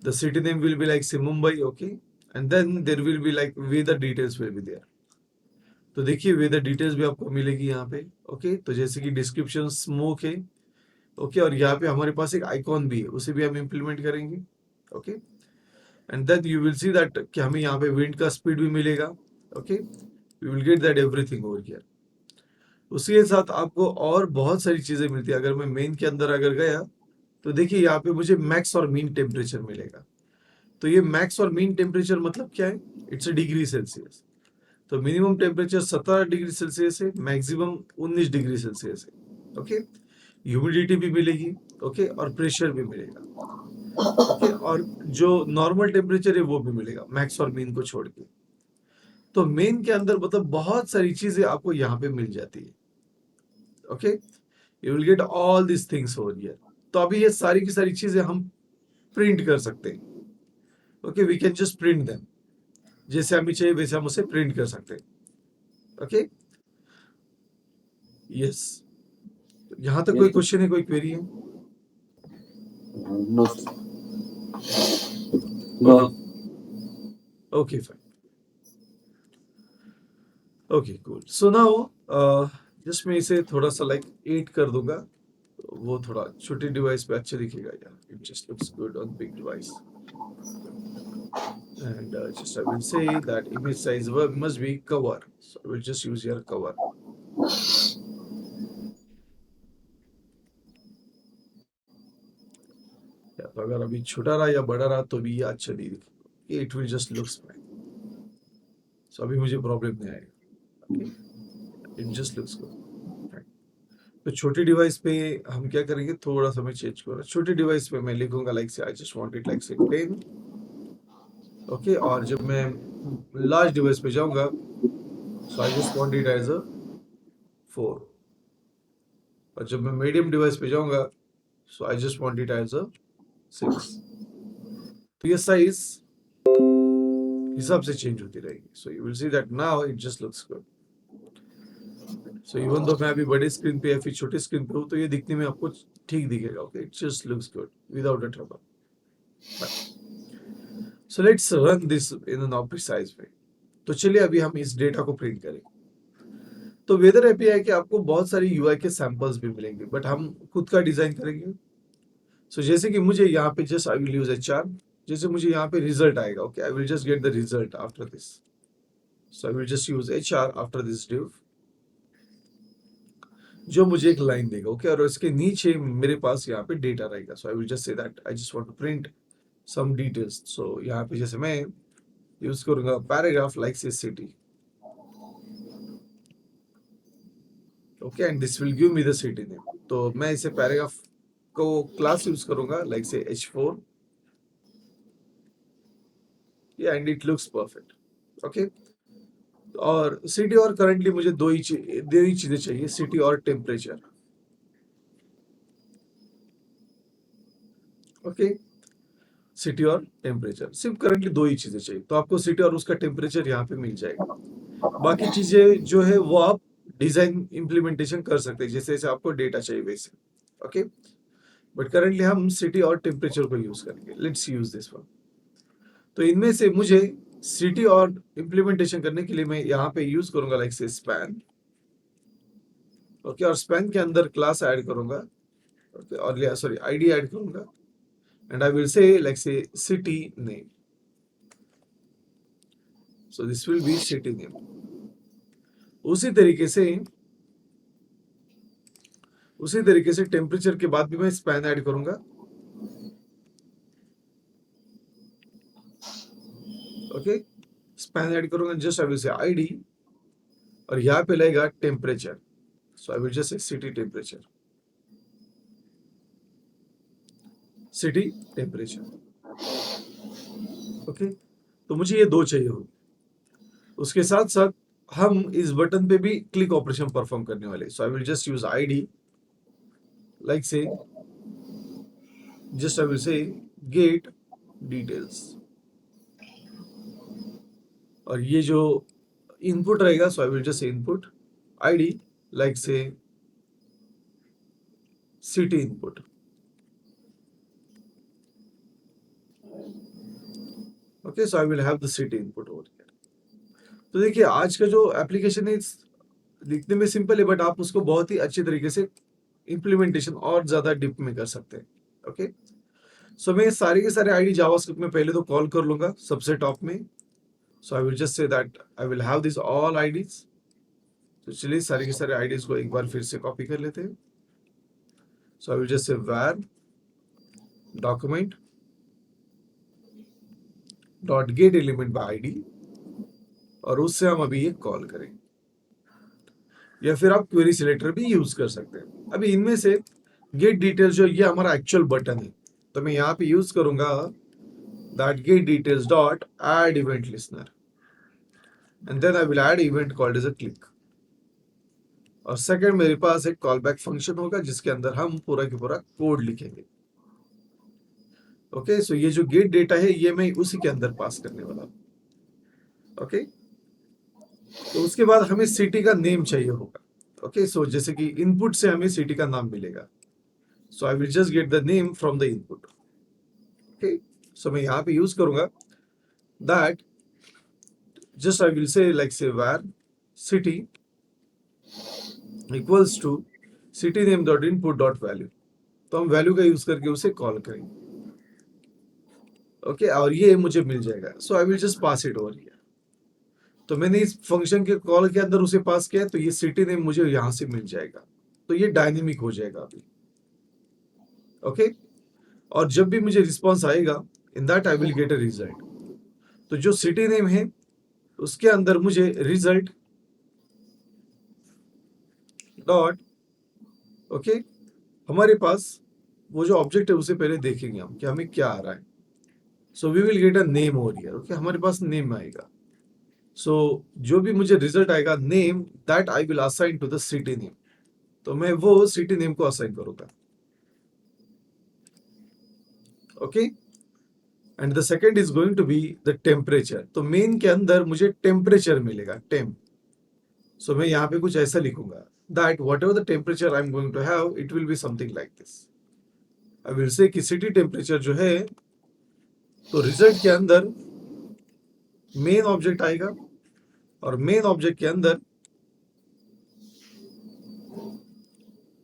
The city name will be like say Mumbai, okay, and then there will be like weather details will be there. तो देखिए वेदर डिटेल्स भी आपको मिलेगी यहाँ पे। ओके, तो जैसे कि डिस्क्रिप्शन स्मोक है, ओके, और यहाँ पे हमारे पास एक आइकॉन भी है, उसे भी हम इम्प्लीमेंट करेंगे। Okay, and then you will see that कि हमें यहाँ पे विंड का स्पीड भी मिलेगा। Okay, we will get that everything over here. उसी के साथ आपको और बहुत सारी चीजें मिलती है। अगर मैं मेन के अंदर अगर गया तो देखिए यहाँ पे मुझे मैक्स और मीन टेम्परेचर मिलेगा। तो ये मैक्स और मीन टेम्परेचर मतलब क्या है, इट्स अ डिग्री सेल्सियस। तो मिनिमम टेम्परेचर 17 डिग्री सेल्सियस है, मैक्सिमम 19 डिग्री सेल्सियस है। ओके, ह्यूमिडिटी भी मिलेगी, ओके, और प्रेशर भी मिलेगा। ओके, और जो नॉर्मल टेम्परेचर है वो भी मिलेगा, मैक्स और मीन को छोड़ के। तो मेन के अंदर मतलब बहुत सारी चीजें आपको यहाँ पे मिल जाती है। Okay, you will get all this things over here. तो अभी ये सारी की सारी चीजें हम प्रिंट कर सकते हैं। Okay, we can just print them, जैसे हमें चाहिए वैसे हम उसे प्रिंट कर सकते हैं। Okay, yes. यहाँ तक कोई Yes, क्वेश्चन है, कोई क्वेरी है? no, no. Okay fine, okay cool. So now just मैं इसे थोड़ा सा लाइक 8 कर दूंगा, तो वो थोड़ा छोटी डिवाइस पे अच्छा दिखेगा यार। It just looks good on big device. And just I will say that image size must be cover, so I will just use your cover. या तो अगर अभी छोटा रहा या बड़ा रहा तो भी ये अच्छा नहीं दिखेगा, it will just looks fine. So अभी मुझे प्रॉब्लम नहीं आएगा। Okay, it just looks good. तो छोटी डिवाइस पे हम क्या करेंगे, थोड़ा सा मैं चेंज करूँगा। छोटी डिवाइस पे मैं लिखूंगा like say I just want it like से 10। ओके, और जब मैं लार्ज डिवाइस पे जाऊंगा so I just want it as a 4। और जब मैं मीडियम डिवाइस पे जाऊंगा so I just want it as a 6। तो ये साइज हिसाब से चेंज होती रहेगी। So you will see that now it just looks good. So even though मैं अभी बड़े स्क्रीन पे या फिर छोटे स्क्रीन पे हूँ तो ये दिखने में आपको ठीक दिखेगा। Okay, it just looks good without a trouble. So let's run this in an precise वे। तो चलिए अभी हम इस डेटा को प्रिंट करें। तो वेदर एपीआई के आपको बहुत सारी यूआई के सैंपल्स भी मिलेंगे, बट हम खुद का डिजाइन करेंगे। सो जैसे कि मुझे यहाँ पे just I will use HR. जैसे मुझे यहाँ पे रिजल्ट आएगा, okay, I will just get the result after this. So I will just use HR after this div, जो मुझे एक लाइन देगा। ओके, और इसके नीचे मेरे पास यहाँ पे डेटा रहेगा। So I will just say that I just want to print some details. So यहाँ पे जैसे मैं यूज करूंगा paragraph like say city. Okay, and this will give me the city name. तो मैं इसे पैराग्राफ को क्लास यूज करूंगा लाइक से h4, and it looks perfect. Okay, और सिटी और करंटली मुझे दो ही चीजें चाहिए, सिटी और टेम्परेचर। ओके, सिटी और टेम्परेचर, सिर्फ करंटली दो ही चीजें चाहिए, तो आपको सिटी और उसका टेम्परेचर यहाँ पे मिल जाएगा। बाकी चीजें जो है वो आप डिजाइन इम्प्लीमेंटेशन कर सकते हैं, जैसे जैसे आपको डेटा चाहिए वैसे। ओके, बट करंटली हम सिटी और टेम्परेचर को यूज करेंगे। Let's use this one. तो इनमें से मुझे सिटी और इम्प्लीमेंटेशन करने के लिए मैं यहाँ पे यूज करूंगा लाइक से स्पैन। ओके, और स्पैन के अंदर क्लास ऐड करूंगा। ओके, और सॉरी आईडी ऐड करूंगा, and I will say like say city name. So this will be city name. उसी तरीके से टेम्परेचर के बाद भी मैं स्पैन ऐड करूंगा। ओके, स्पैन ऐड करूंगा, just I will say ID, और यहाँ पे लगेगा temperature. So I will just say city temperature, city temperature. Okay, तो मुझे ये दो चाहिए होगी। उसके साथ साथ हम इस बटन पे भी क्लिक ऑपरेशन परफॉर्म करने वाले। So I will just use ID, like say just I will say get details, और ये जो इनपुट रहेगा, so I will just say input id like say city input. Okay, so I will have the city input over here. तो देखिए आज का जो application है दिखने में सिंपल है, बट आप उसको बहुत ही अच्छी तरीके से इम्प्लीमेंटेशन और ज्यादा डिप में कर सकते हैं. ओके, सो मैं सारे के सारे आईडी जावास्क्रिप्ट में पहले तो कॉल कर लूंगा सबसे टॉप में. So I will just say that I will have this all IDs. तो चलिए सारे के सारे आईडीज को एक बार फिर से कॉपी कर लेते हैं. So I will just say var document dot get element by ID, और उससे हम अभी ये कॉल करेंगे, या फिर आप क्वेरी सिलेक्टर भी यूज कर सकते हैं. अभी इनमें से गेट डिटेल्स जो ये हमारा एक्चुअल बटन है, तो मैं यहाँ पे यूज करूंगा that get details dot add event listener, and then I will add event called as a click. और सेकंड मेरे पास एक कॉल बैक फंक्शन होगा जिसके अंदर हम पूरा की पूरा कोड लिखेंगे. ओके, सो ये जो गेट डेटा है ये मैं उसी के अंदर पास करने वाला हूँ. ओके, तो उसके बाद हमें सिटी का नेम चाहिए होगा. ओके, सो जैसे कि इनपुट से हमें सिटी का नाम मिलेगा, so I will just get the name from the input. Okay, so मैं यहाँ पे यूज करूंगा that just I will say like say var city equals to city name dot input dot value. तो हम value का use करके उसे call करेंगे. ओके, और ये मुझे मिल जाएगा. So I will just pass it over here. तो मैंने इस फंक्शन के कॉल के अंदर उसे पास किया, तो ये सिटी नेम मुझे यहां से मिल जाएगा. तो ये डायनेमिक हो जाएगा अभी. ओके, और जब भी मुझे रिस्पॉन्स आएगा in that I will get a result. तो जो सिटी नेम है उसके अंदर मुझे रिजल्ट डॉट ओके, हमारे पास वो जो ऑब्जेक्ट है उसे पहले देखेंगे हम कि हमें क्या आ रहा है. So we will get a name over here. Okay, हमारे पास नेम आएगा. सो जो भी मुझे रिजल्ट आएगा name that I will assign to the city name. तो मैं वो सिटी नेम को असाइन करूंगा. Okay, and the second is going to be the temperature. तो मेन के अंदर मुझे टेम्परेचर मिलेगा, टेम्प. सो मैं यहाँ पे कुछ ऐसा लिखूंगा that whatever the temperature I am going to have it will be something like this. I will say कि सिटी टेम्परेचर जो है, तो रिजल्ट के अंदर मेन ऑब्जेक्ट आएगा, और मेन ऑब्जेक्ट के अंदर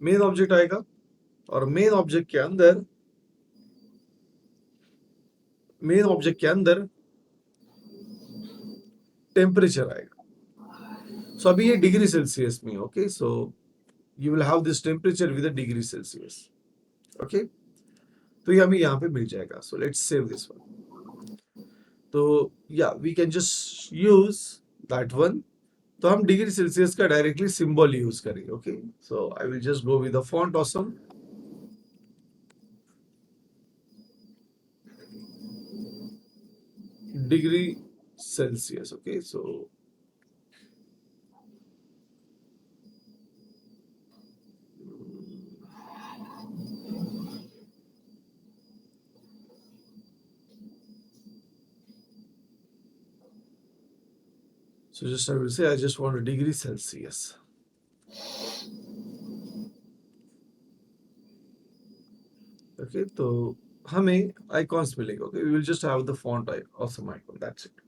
मेन ऑब्जेक्ट आएगा, और मेन ऑब्जेक्ट के अंदर मेन ऑब्जेक्ट के अंदर टेम्परेचर आएगा. सो अभी ये डिग्री सेल्सियस में. Okay, so you will have this temperature with degree Celsius. Okay, तो ये हमें यहाँ पे मिल जाएगा. So let's save this one. तो या we can just use that one. तो हम डिग्री सेल्सियस का डायरेक्टली सिंबल यूज करेंगे. Okay, so I will just go with the Font Awesome. Degree Celsius. Okay, so just I will say I just want a degree Celsius. Okay, तो हमें icons मिलेंगे. Okay, we will just have the Font Awesome icon, that's it.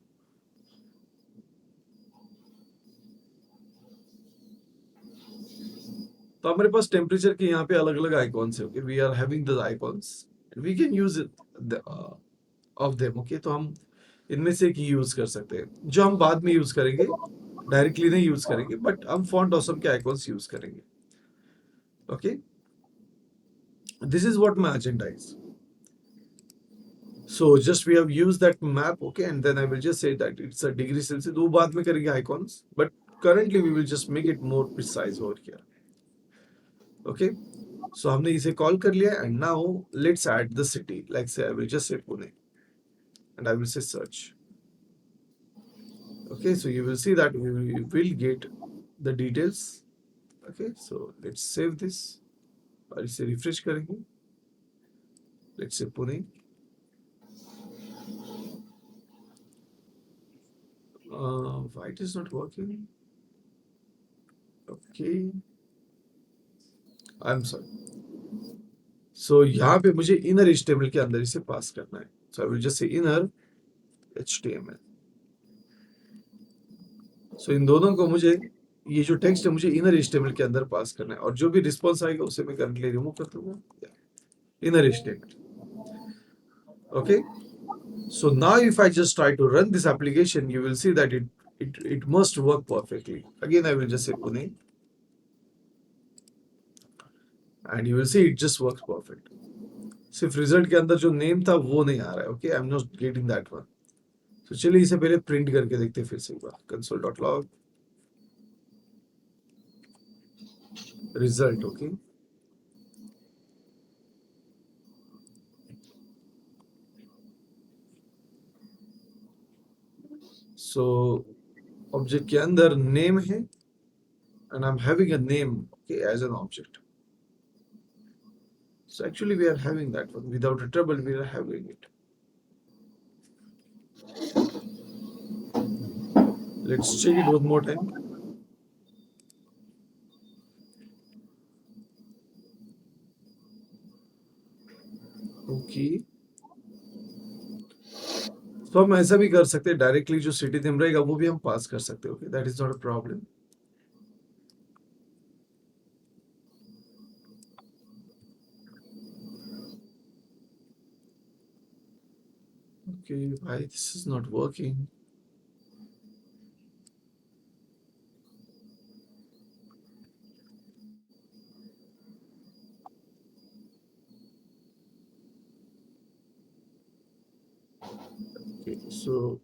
तो हमारे पास temperature के यहाँ पे अलग अलग आइकॉन्स है. Okay, we are having the icons, we can use of them. Okay, तो हम इनमें से एक ही यूज कर सकते हैं जो हम बाद में यूज करेंगे, डायरेक्टली नहीं यूज करेंगे, बट हम फॉन्ट ऑसम के आइकॉन्स यूज करेंगे. Okay, this is what my agenda is. So just we have used that map. Okay, and then I will just say that it's a degree Celsius. दो बाद में करेंगे icons, but currently we will just make it more precise over here. Okay, so हमने इसे call कर लिया, and now let's add the city. Like say I will just say Pune, and I will say search. Okay, so you will see that we will get the details. Okay, so let's save this. और इसे refresh करेंगे, let's say Pune. Why it is not working? Okay, I am sorry. सो यहाँ पे मुझे inner HTML के अंदर इसे पास करना है, so I will just say inner HTML। So इन दोनों को मुझे, ये जो टेक्स्ट है मुझे इनर HTML के अंदर पास करना है, और जो भी रिस्पॉन्स आएगा उसे मैं करंटली रिमूव कर दूंगा inner HTML। Okay, so now if I just try to run this application, you will see that it must work perfectly. Again, I will just say Pune, and you will see it just works perfect. सिर्फ result के अंदर जो name था वो नहीं आ रहा है। Okay, I am not getting that one. तो चलिए इसे पहले प्रिंट करके देखते हैं फिर से एक बार, console.log result। Okay, so object के अंदर नेम है, and I'm having a name, okay, as an object. So actually we are having that one without a trouble, we are having it. Let's check it one more time. Okay, तो हम ऐसा भी कर सकते हैं, directly जो city name रहेगा वो भी हम पास कर सकते हैं। Okay, that is not a problem. Okay भाई, this is not working. Okay, so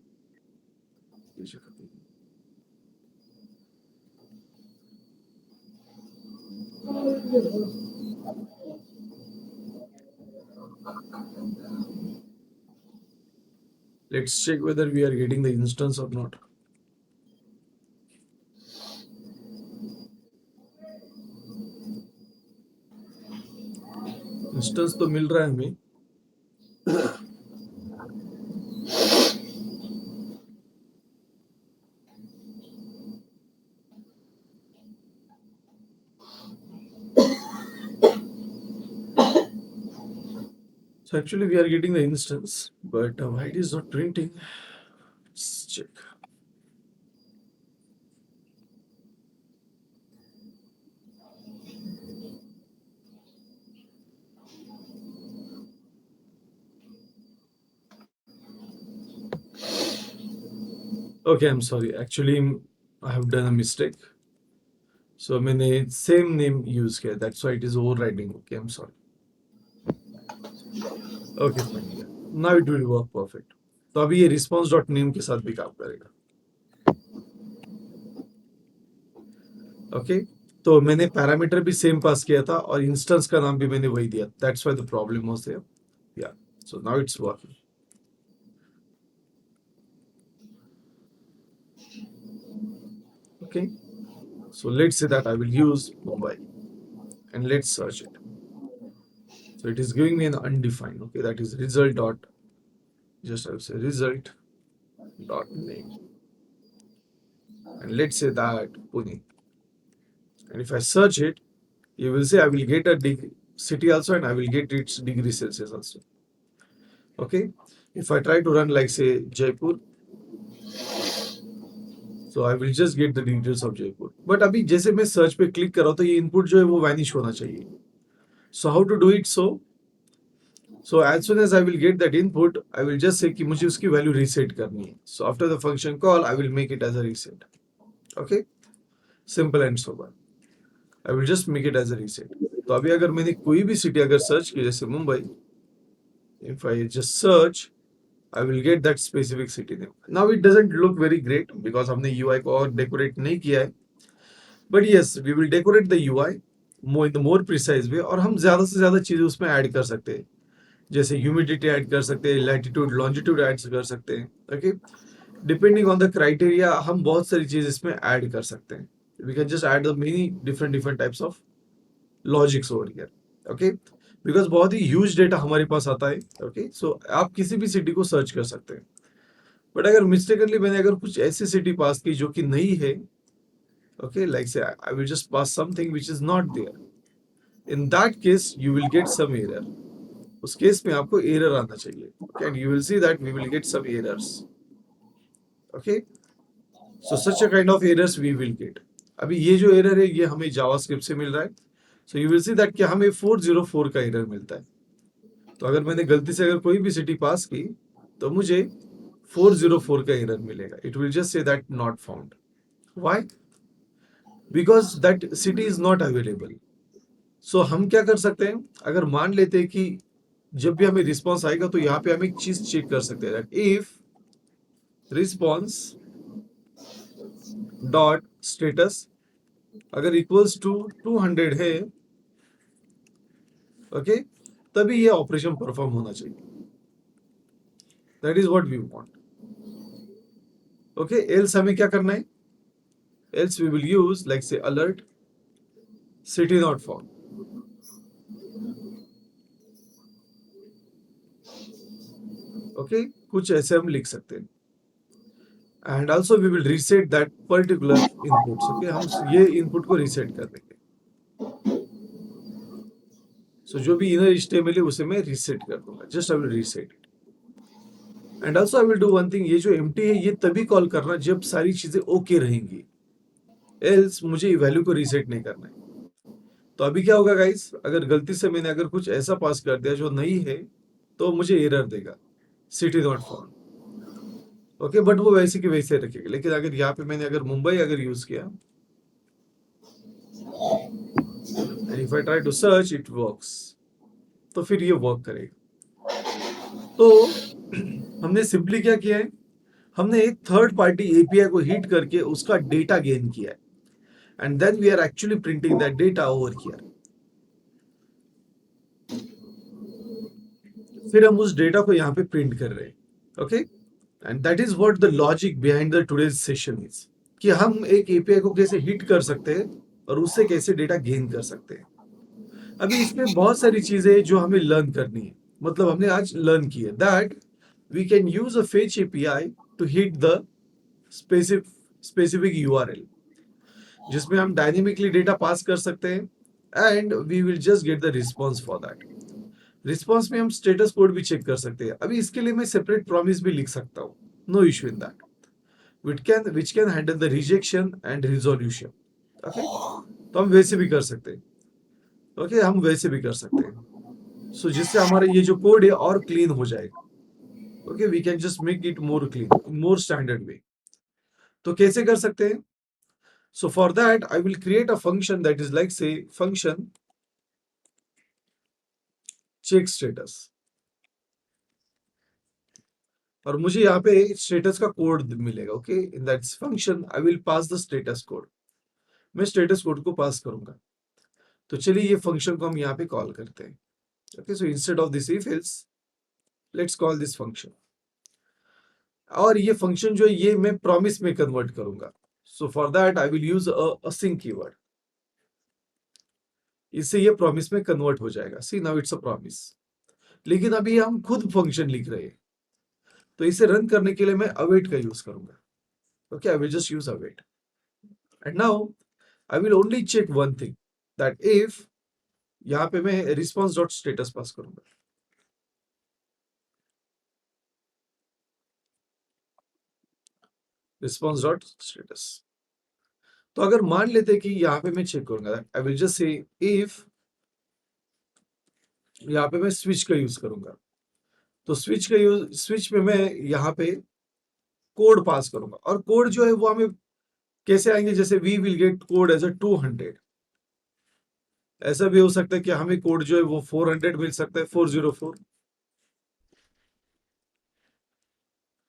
let's check whether we are getting the instance or not. Instance तो मिल रहा है हमें। So actually we are getting the instance, but why it is not printing? Let's check. Okay, I'm sorry. Actually, I have done a mistake. So मैंने same name use किया. That's why it is overriding. Okay, I'm sorry. Okay, fine. Yeah. Now it will work perfect. तो अभी ये response.name के साथ भी काम करेगा। ओके, तो मैंने पैरामीटर भी सेम पास किया था और इंस्टेंस का नाम भी मैंने वही दिया। That's why the problem was there. Yeah, so now it's working. Okay, so let's say that I will use Mumbai and let's search it. So it is giving me an undefined. Okay, that is result dot, just I will say result dot name, and let's say that Pune. And if I search it, you will say I will get a city also, and I will get its degree Celsius also. Okay, if I try to run like say Jaipur, so I will just get the details of Jaipur. But अभी जैसे मैं search पे click कर रहा हूँ तो ये input जो है वो वैनिश होना चाहिए। So how to do it? So as soon as I will get that input, I will just say कि मुझे उसकी वैल्यू रीसेट करनी है। So after the function call, I will make it as a reset. Okay, simple and sober. I will just make it as a reset. तो अभी अगर मैंने कोई भी सिटी अगर सर्च की जैसे Mumbai, if I just search, I will get that specific city name. Now it doesn't look very great because हमने UI को और डेकोरेट नहीं किया है, but yes, we will decorate the UI more in the more precise way, और हम ज्यादा से ज्यादा चीजें उसमें ऐड कर सकते हैं, जैसे ह्यूमिडिटी ऐड कर सकते हैं, लैटिट्यूड लॉन्जिट्यूड ऐड कर सकते हैं। Okay, depending on the criteria हम बहुत सारी चीज इसमें ऐड कर सकते हैं। We can just add the many different different types of logics over here. Okay, because बहुत ही ह्यूज डेटा हमारे पास आता है। ओके, सो आप किसी भी सिटी को सर्च कर सकते हैं, बट अगर मिस्टेकनली मैंने अगर कुछ ऐसी सिटी पास की जो कि नहीं है, okay, like say I will just pass something which is not there, in that case you will get some error. उस केस में आपको एरर आना चाहिए, okay, and you will see that we will get some errors. Okay, so such a kind of errors we will get. अभी ये जो error है ये हमें जावास्क्रिप्ट से मिल रहा है, सो यू विल सी दैट कि हमें 404 का एरर मिलता है। तो अगर मैंने गलती से अगर कोई भी सिटी पास की तो मुझे 404 का एरर मिलेगा, it will just say that not found. Why? Because that city is not available. So हम क्या कर सकते हैं, अगर मान लेते हैं कि जब भी हमें रिस्पॉन्स आएगा तो यहाँ पे हम एक चीज चेक कर सकते हैं, इफ रिस्पॉन्स डॉट स्टेटस अगर इक्वल्स टू 200 है, ओके, तभी ये ऑपरेशन परफॉर्म होना चाहिए। That is what we want. Okay, else हमें क्या करना है, else we will use like say alert city not found. Okay, कुछ ऐसे हम लिख सकते हैं, and also we will reset that particular inputs. Okay, हम ये इनपुट को रीसेट कर देंगे। सो जो भी इनर HTML है उसे मैं रीसेट कर दूंगा, just I will reset it. And also I will do one thing, ये जो एम्प्टी है ये तभी कॉल करना जब सारी चीजें ओके रहेंगी, एल्स मुझे वैल्यू को रीसेट नहीं करना है। तो अभी क्या होगा गाइस, अगर गलती से मैंने अगर कुछ ऐसा पास कर दिया जो नहीं है तो मुझे एरर देगा, city not found. Okay, but वो वैसे की वैसे रखेगा। लेकिन अगर यहाँ पे मैंने अगर मुंबई अगर यूज किया, and if I try to search it works, तो फिर ये वर्क करेगा। तो हमने सिंपली क्या किया है, हमने एक थर्ड पार्टी एपीआई को हिट करके उसका डेटा गेन किया है, and then we are actually printing that data over here. फिर हम उस डेटा को यहाँ पे प्रिंट कर रहे हैं। Okay, and that is what the logic behind the today's session is, कि हम एक एपीआई को कैसे हिट कर सकते हैं और उससे कैसे डेटा गेन कर सकते हैं। अभी इसमें बहुत सारी चीजें जो हमें लर्न करनी है, मतलब हमने आज लर्न की है that we can use a fetch API to hit the specific URL, जिसमें हम डायनेमिकली डेटा पास कर सकते हैं, and we will just get the response for that. Response में हम स्टेटस कोड भी चेक कर सकते हैं। अभी इसके लिए मैं सेपरेट प्रॉमिस भी लिख सकता हूँ, no issue in that, which can handle the rejection and resolution। Okay, तो हम वैसे भी कर सकते हैं। ओके, हम वैसे भी कर सकते हैं, सो जिससे हमारा ये जो कोड है और क्लीन हो जाएगा। Okay, we can just make it more clean, more standard way. तो कैसे कर सकते हैं? So for that I will create a function that is like say function check status, और मुझे यहाँ पे स्टेटस का कोड मिलेगा। Okay, in that function I will pass the status code, मैं स्टेटस कोड को पास करूंगा। तो चलिए ये फंक्शन को हम यहाँ पे कॉल करते हैं। Okay, so instead of this if else, let's call this function, और ये फंक्शन जो है ये मैं प्रॉमिस में कन्वर्ट करूंगा। So for that I will use async keyword, इससे ये प्रॉमिस में कन्वर्ट हो जाएगा। See now it's a promise, लेकिन अभी हम खुद फंक्शन लिख रहे हैं, तो इसे रन करने के लिए मैं अवेट का यूज करूंगा। Okay, I will just use await, and now I will only check one thing, that if यहाँ पे मैं रिस्पॉन्स डॉट स्टेटस पास करूंगा। रिस्पॉन्स डॉट स्टेटस, तो अगर मान लेते कि यहाँ पे मैं चेक करूंगा, आई विल जस्ट से इफ, यहाँ पे मैं स्विच का यूज करूंगा, तो स्विच में मैं यहाँ पे कोड पास करूंगा, और कोड जो है वो हमें कैसे आएंगे, जैसे we will get code as a 200। ऐसा भी हो सकता है कि हमें कोड जो है वो 400 मिल सकता है, 404।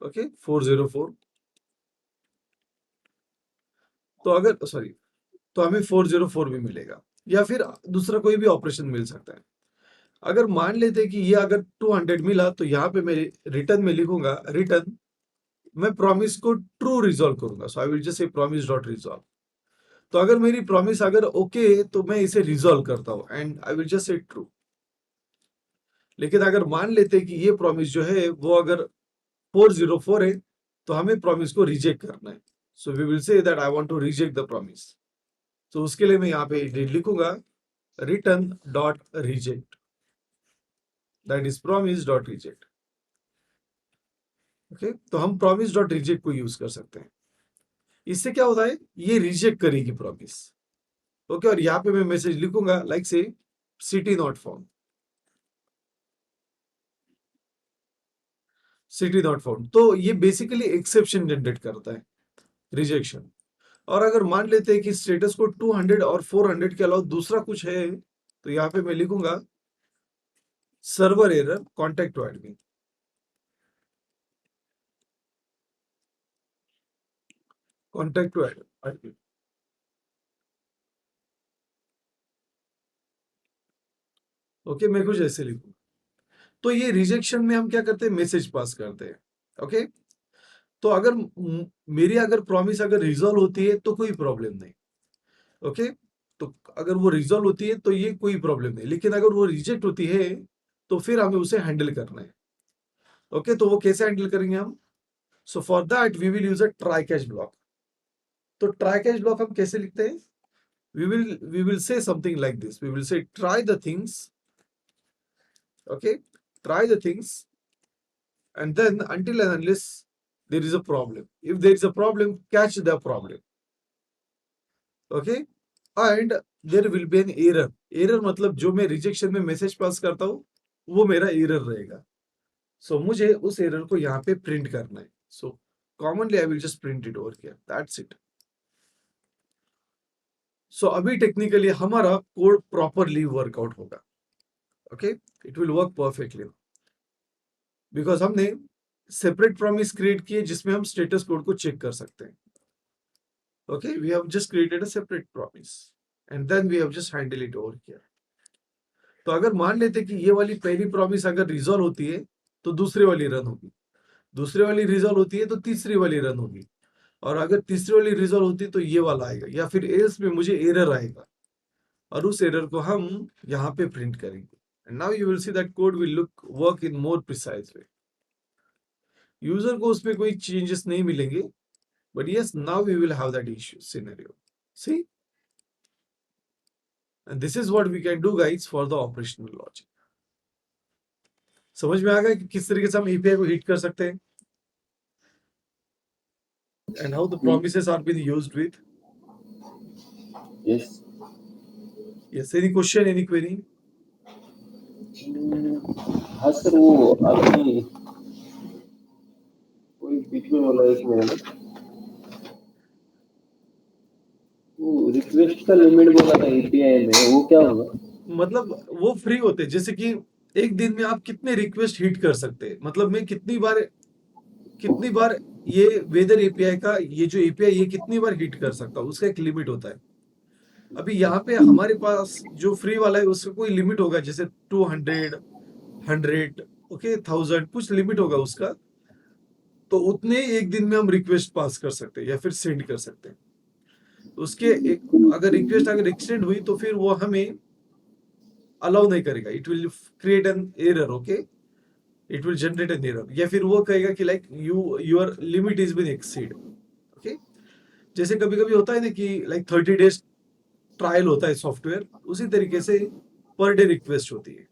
ओके, 404, तो अगर सॉरी, तो हमें 404 भी मिलेगा, या फिर दूसरा कोई भी ऑपरेशन मिल सकता है। अगर मान लेते हैं कि ये अगर 200 मिला, तो यहाँ पे मैं रिटर्न में लिखूंगा, रिटर्न, मैं प्रॉमिस को ट्रू रिजॉल्व करूंगा। So I will just say promise dot resolve. तो अगर मेरी प्रॉमिस अगर ओके है तो मैं इसे रिजॉल्व करता हूँ एंड आई विल जस्ट से ट्रू। लेकिन अगर मान लेते हैं कि ये प्रॉमिस जो है वो अगर 404 है तो हमें प्रॉमिस को रिजेक्ट करना है। So we will say that I want to reject the promise. तो उसके लिए मैं यहाँ पे लिखूंगा return dot reject, that is promise dot reject. Okay, तो हम प्रॉमिस डॉट रिजेक्ट को यूज कर सकते हैं। इससे क्या होता है, ये रिजेक्ट करेगी प्रॉमिस। ओके, और यहाँ पे मैं मैसेज लिखूंगा like say city not found, city not found. तो ये बेसिकली एक्सेप्शन जनरेट करता है, रिजेक्शन। और अगर मान लेते हैं कि स्टेटस को 200 और 400 के अलावा दूसरा कुछ है, तो यहाँ पे मैं लिखूंगा server error contact to admin, contact to admin. Okay, मैं कुछ ऐसे लिखूंगा। तो ये रिजेक्शन में हम क्या करते हैं, मैसेज पास करते हैं। ओके, तो अगर मेरी अगर प्रॉमिस अगर रिजॉल्व होती है तो कोई प्रॉब्लम नहीं। ओके, तो अगर वो रिजॉल्व होती है तो ये कोई प्रॉब्लम नहीं, लेकिन अगर वो रिजेक्ट होती है तो फिर हमें उसे हैंडल करना है। ओके, तो वो कैसे हैंडल करेंगे हम? So for that we will use a try catch block. तो ट्राई कैच ब्लॉक हम कैसे लिखते हैं? we will say something like this. We will say try the things. Okay, try the things, and then until and unless there is a problem. If there is a problem, catch the problem. Okay, and there will be an error. Error मतलब जो मैं rejection में message pass करता हूँ वो मेरा error रहेगा। सो मुझे उस एरर को यहाँ पे प्रिंट करना है। So commonly I will just print it over here, that's it. So अभी टेक्निकली हमारा कोड प्रॉपरली वर्कआउट होगा। Okay, it will work perfectly because हमने सेपरेट प्रॉमिस क्रिएट किए जिसमें हम स्टेटस कोड को चेक कर सकते हैं। Okay, we have just created a separate promise and then we have just handle it over here. तो अगर मान लेते कि ये वाली पहली प्रॉमिस अगर रिजॉल्व होती है तो दूसरी वाली रन होगी, दूसरी वाली रिजॉल्व होती है तो तीसरी वाली रन होगी, और अगर तीसरी वाली रिजॉल्व होती है तो ये वाला आएगा, या फिर एल्स में मुझे एरर आएगा और उस एरर को हम यहाँ पे प्रिंट करेंगे। And now you will see that code will look work in more precise way. User को उसमें कोई चेंजेस नहीं मिलेंगे, but yes, now we will have that issue scenario. See, and this is what we can do guys for the operational logic. समझ में आ गया कि किस तरीके से हम API को हिट कर सकते हैं and how the promises are being used with. Yes. Yes, any question, any query? हाँ सर, वो आपने कोई बीच में बोला एक मिनट, वो रिक्वेस्ट का लिमिट बोला था एपीआई में, वो क्या होगा? मतलब वो फ्री होते हैं, जैसे कि एक दिन में आप कितने रिक्वेस्ट हिट कर सकते हैं, मतलब मैं कितनी बार ये वेदर एपीआई का ये जो एपीआई ये कितनी बार हिट कर सकता हूँ, उसका एक लिमिट होता है। अभी यहाँ पे हमारे पास जो फ्री वाला है उसका कोई लिमिट होगा, जैसे 200, 100, ओके, 1000, कुछ लिमिट होगा उसका। तो उतने एक दिन में हम रिक्वेस्ट पास कर सकते हैं या फिर सेंड कर सकते हैं। उसके एक अगर रिक्वेस्ट अगर एक्सटेंड हुई तो फिर वो हमें अलाउ नहीं करेगा, it will create an error. Okay, it will generate an error, या फिर वो कहेगा कि like your limit is been exceed. Okay, जैसे कभी कभी होता है ना कि लाइक 30 डेज ट्रायल होता है सॉफ्टवेयर, उसी तरीके से पर डे रिक्वेस्ट होती है।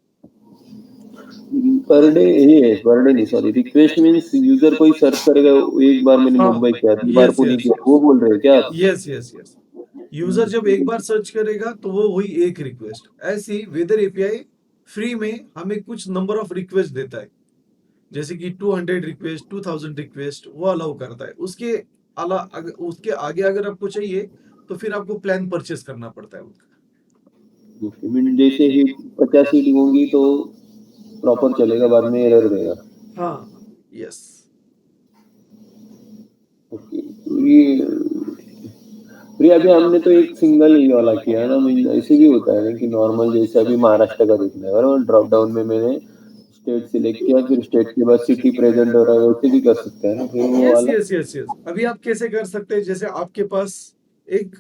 पर डे, ये पर डे नहीं, सॉरी, रिक्वेस्ट मींस यूजर कोई सर्च करेगा, एक बार मैंने मुंबई किया, 2 बार पुणे किया, वो बोल रहे हो क्या आप? यस यस यस, यूजर जब एक बार सर्च करेगा तो वो हुई एक रिक्वेस्ट। ऐसी वेदर एपीआई फ्री में हमें कुछ नंबर ऑफ रिक्वेस्ट देता है, जैसे कि 200 रिक्वेस्ट, 2000 रिक्वेस्ट वो अलाउ करता है। उसके आगे अगर आपको चाहिए तो फिर आपको प्लान परचेस करना पड़ता है उनका। जैसे ही 50 सीट होंगी तो प्रॉपर चलेगा, बाद में एरर देगा। हाँ, यस। ओके, तो ये अभी हमने तो एक सिंगल ही वाला किया ना, ऐसे भी होता है ना कि नॉर्मल जैसे अभी महाराष्ट्र का देखना है और ड्रॉप डाउन में मैंने स्टेट सिलेक्ट किया, फिर स्टेट के बाद सिटी प्रेजेंट हो रहा है, वैसे भी कर सकते हैं ना फिर वो यस वाला। यस यस यस, अभी आप कैसे कर सकते हैं, जैसे आपके पास एक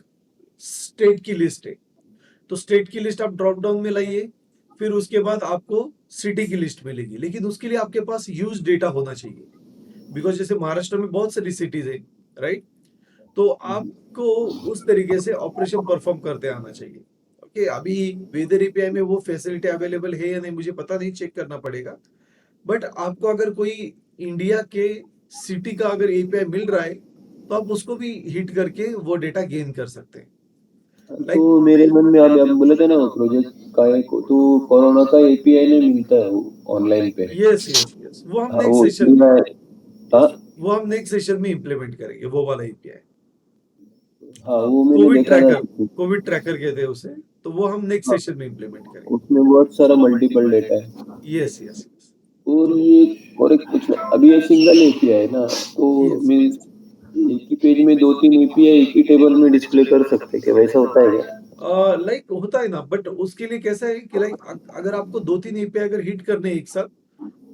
स्टेट की लिस्ट है, तो स्टेट की लिस्ट आप ड्रॉप डाउन में लाइए, फिर उसके बाद आपको सिटी की लिस्ट मिलेगी, लेकिन उसके लिए आपके पास यूज डेटा होना चाहिए, बिकॉज जैसे महाराष्ट्र में बहुत सारी सिटीज है, राइट? तो आपको उस तरीके से ऑपरेशन परफॉर्म करते आना चाहिए। ओके, अभी वेदर एपीआई में वो फैसिलिटी अवेलेबल है या नहीं मुझे पता नहीं, चेक करना पड़ेगा। बट आपको अगर कोई इंडिया के सिटी का अगर एपीआई मिल रहा है, तो आप उसको भी हिट करके वो डेटा गेन कर सकते हैं। तो मेरे मन में अभी आप बोले थे ना प्रोजेक्ट का एक तो कोरोना का एपीआई नहीं मिलता है वो ऑनलाइन पे। यस यस यस, वो हम हाँ, नेक्स्ट वो सेशन में, हाँ वो हम नेक्स्ट सेशन में इम्प्लीमेंट करेंगे वो वाला एपीआई। हाँ, वो मैंने कोविड देखा था। ट्रैकर, कोविड ट्रैकर कहते हैं उसे, तो वो हम नेक्स्ट हाँ, सेशन में इम्प्लीमेंट करेंगे। उसमें बहुत सारा मल्टीपल डेटा है। यस यस यस, और तो ये और एक कुछ अभी ये सिंगल एपीआई है ना, तो यस, मीन्स एक ही पेज में 2-3 एपीआई एक ही टेबल में डिस्प्ले कर सकते हैं क्या, वैसा होता है क्या? लाइक होता है ना, बट उसके लिए कैसा है कि लाइक अगर आपको 2-3 एपीआई अगर हिट करने हैं एक साथ,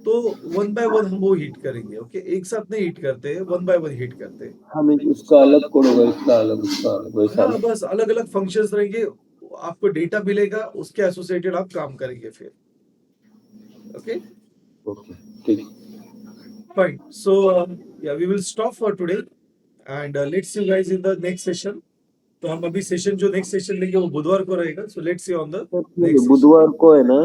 तो वन बाय वन हम वो हिट करेंगे। ओके, एक साथ नहीं हिट करते हैं, वन बाय वन हिट करते हैं। हाँ, मीन्स उसका अलग कोड होगा, इसका अलग, उसका अलग, वैसा हाँ, ना? बस अलग अलग फंक्शंस रहेंगे, आपको डेटा मिलेगा, उसके एसोसिएटेड आप काम करेंगे फिर। ओके, ओके, ठीक। Fine. So yeah we will stop for today and let's see you guys in the next session. तो हम अभी सेशन जो नेक्स्ट सेशन लेंगे वो बुधवार को रहेगा, so let's see on the next session. बुधवार को है ना,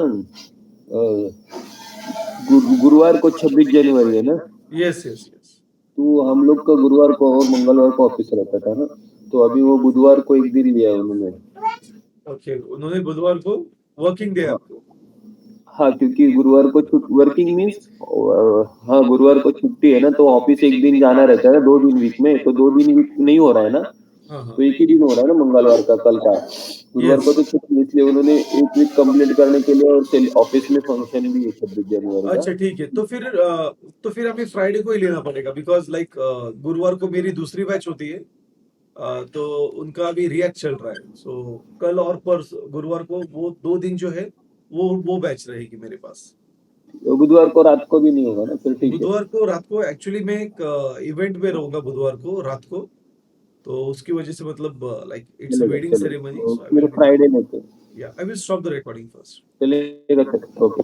गुरुवार को 26 जनवरी है ना, यस यस यस, तो हम लोग का गुरुवार को और मंगलवार को ऑफिस रहता था ना, तो अभी वो बुधवार को एक दिन लिया है उन्होंने। ओके, उन्होंने बुधवार को वर्किंग डे हाँ, आपको। हाँ, क्योंकि गुरुवार को वर्किंग मीन्स, हाँ, गुरुवार को छुट्टी है ना, तो ऑफिस एक दिन जाना रहता है ना, 2 दिन वीक में, तो 2 दिन वीक नहीं हो रहा है ना, हाँ हाँ, तो एक ही दिन हो रहा है ना, मंगलवार का, कल का। गुरुवार यस। को तो छुट्टी, इसलिए उन्होंने एक वीक कंप्लीट करने के लिए, और ऑफिस में फंक्शन भी है 26 जनवरी का। अच्छा ठीक है, तो फिर हमें फ्राइडे को ही लेना पड़ेगा, बिकॉज लाइक गुरुवार को मेरी दूसरी बैच होती है, तो उनका अभी रिएक्ट चल रहा है, सो कल और गुरुवार को वो 2 दिन जो है वो बैच रहेगी मेरे पास। तो बुधवार को रात को भी नहीं होगा ना, फिर ठीक है। बुधवार को रात को एक्चुअली मैं एक इवेंट में रहूंगा बुधवार को रात को, तो उसकी वजह से मतलब लाइक इट्स अ चलेगा, वेडिंग चलेगा, सेरेमनी, तो सो आई फिर विल बी, फ्राइडे में तो या I will stop the recording first. चलेगा, चलेगा, ओके।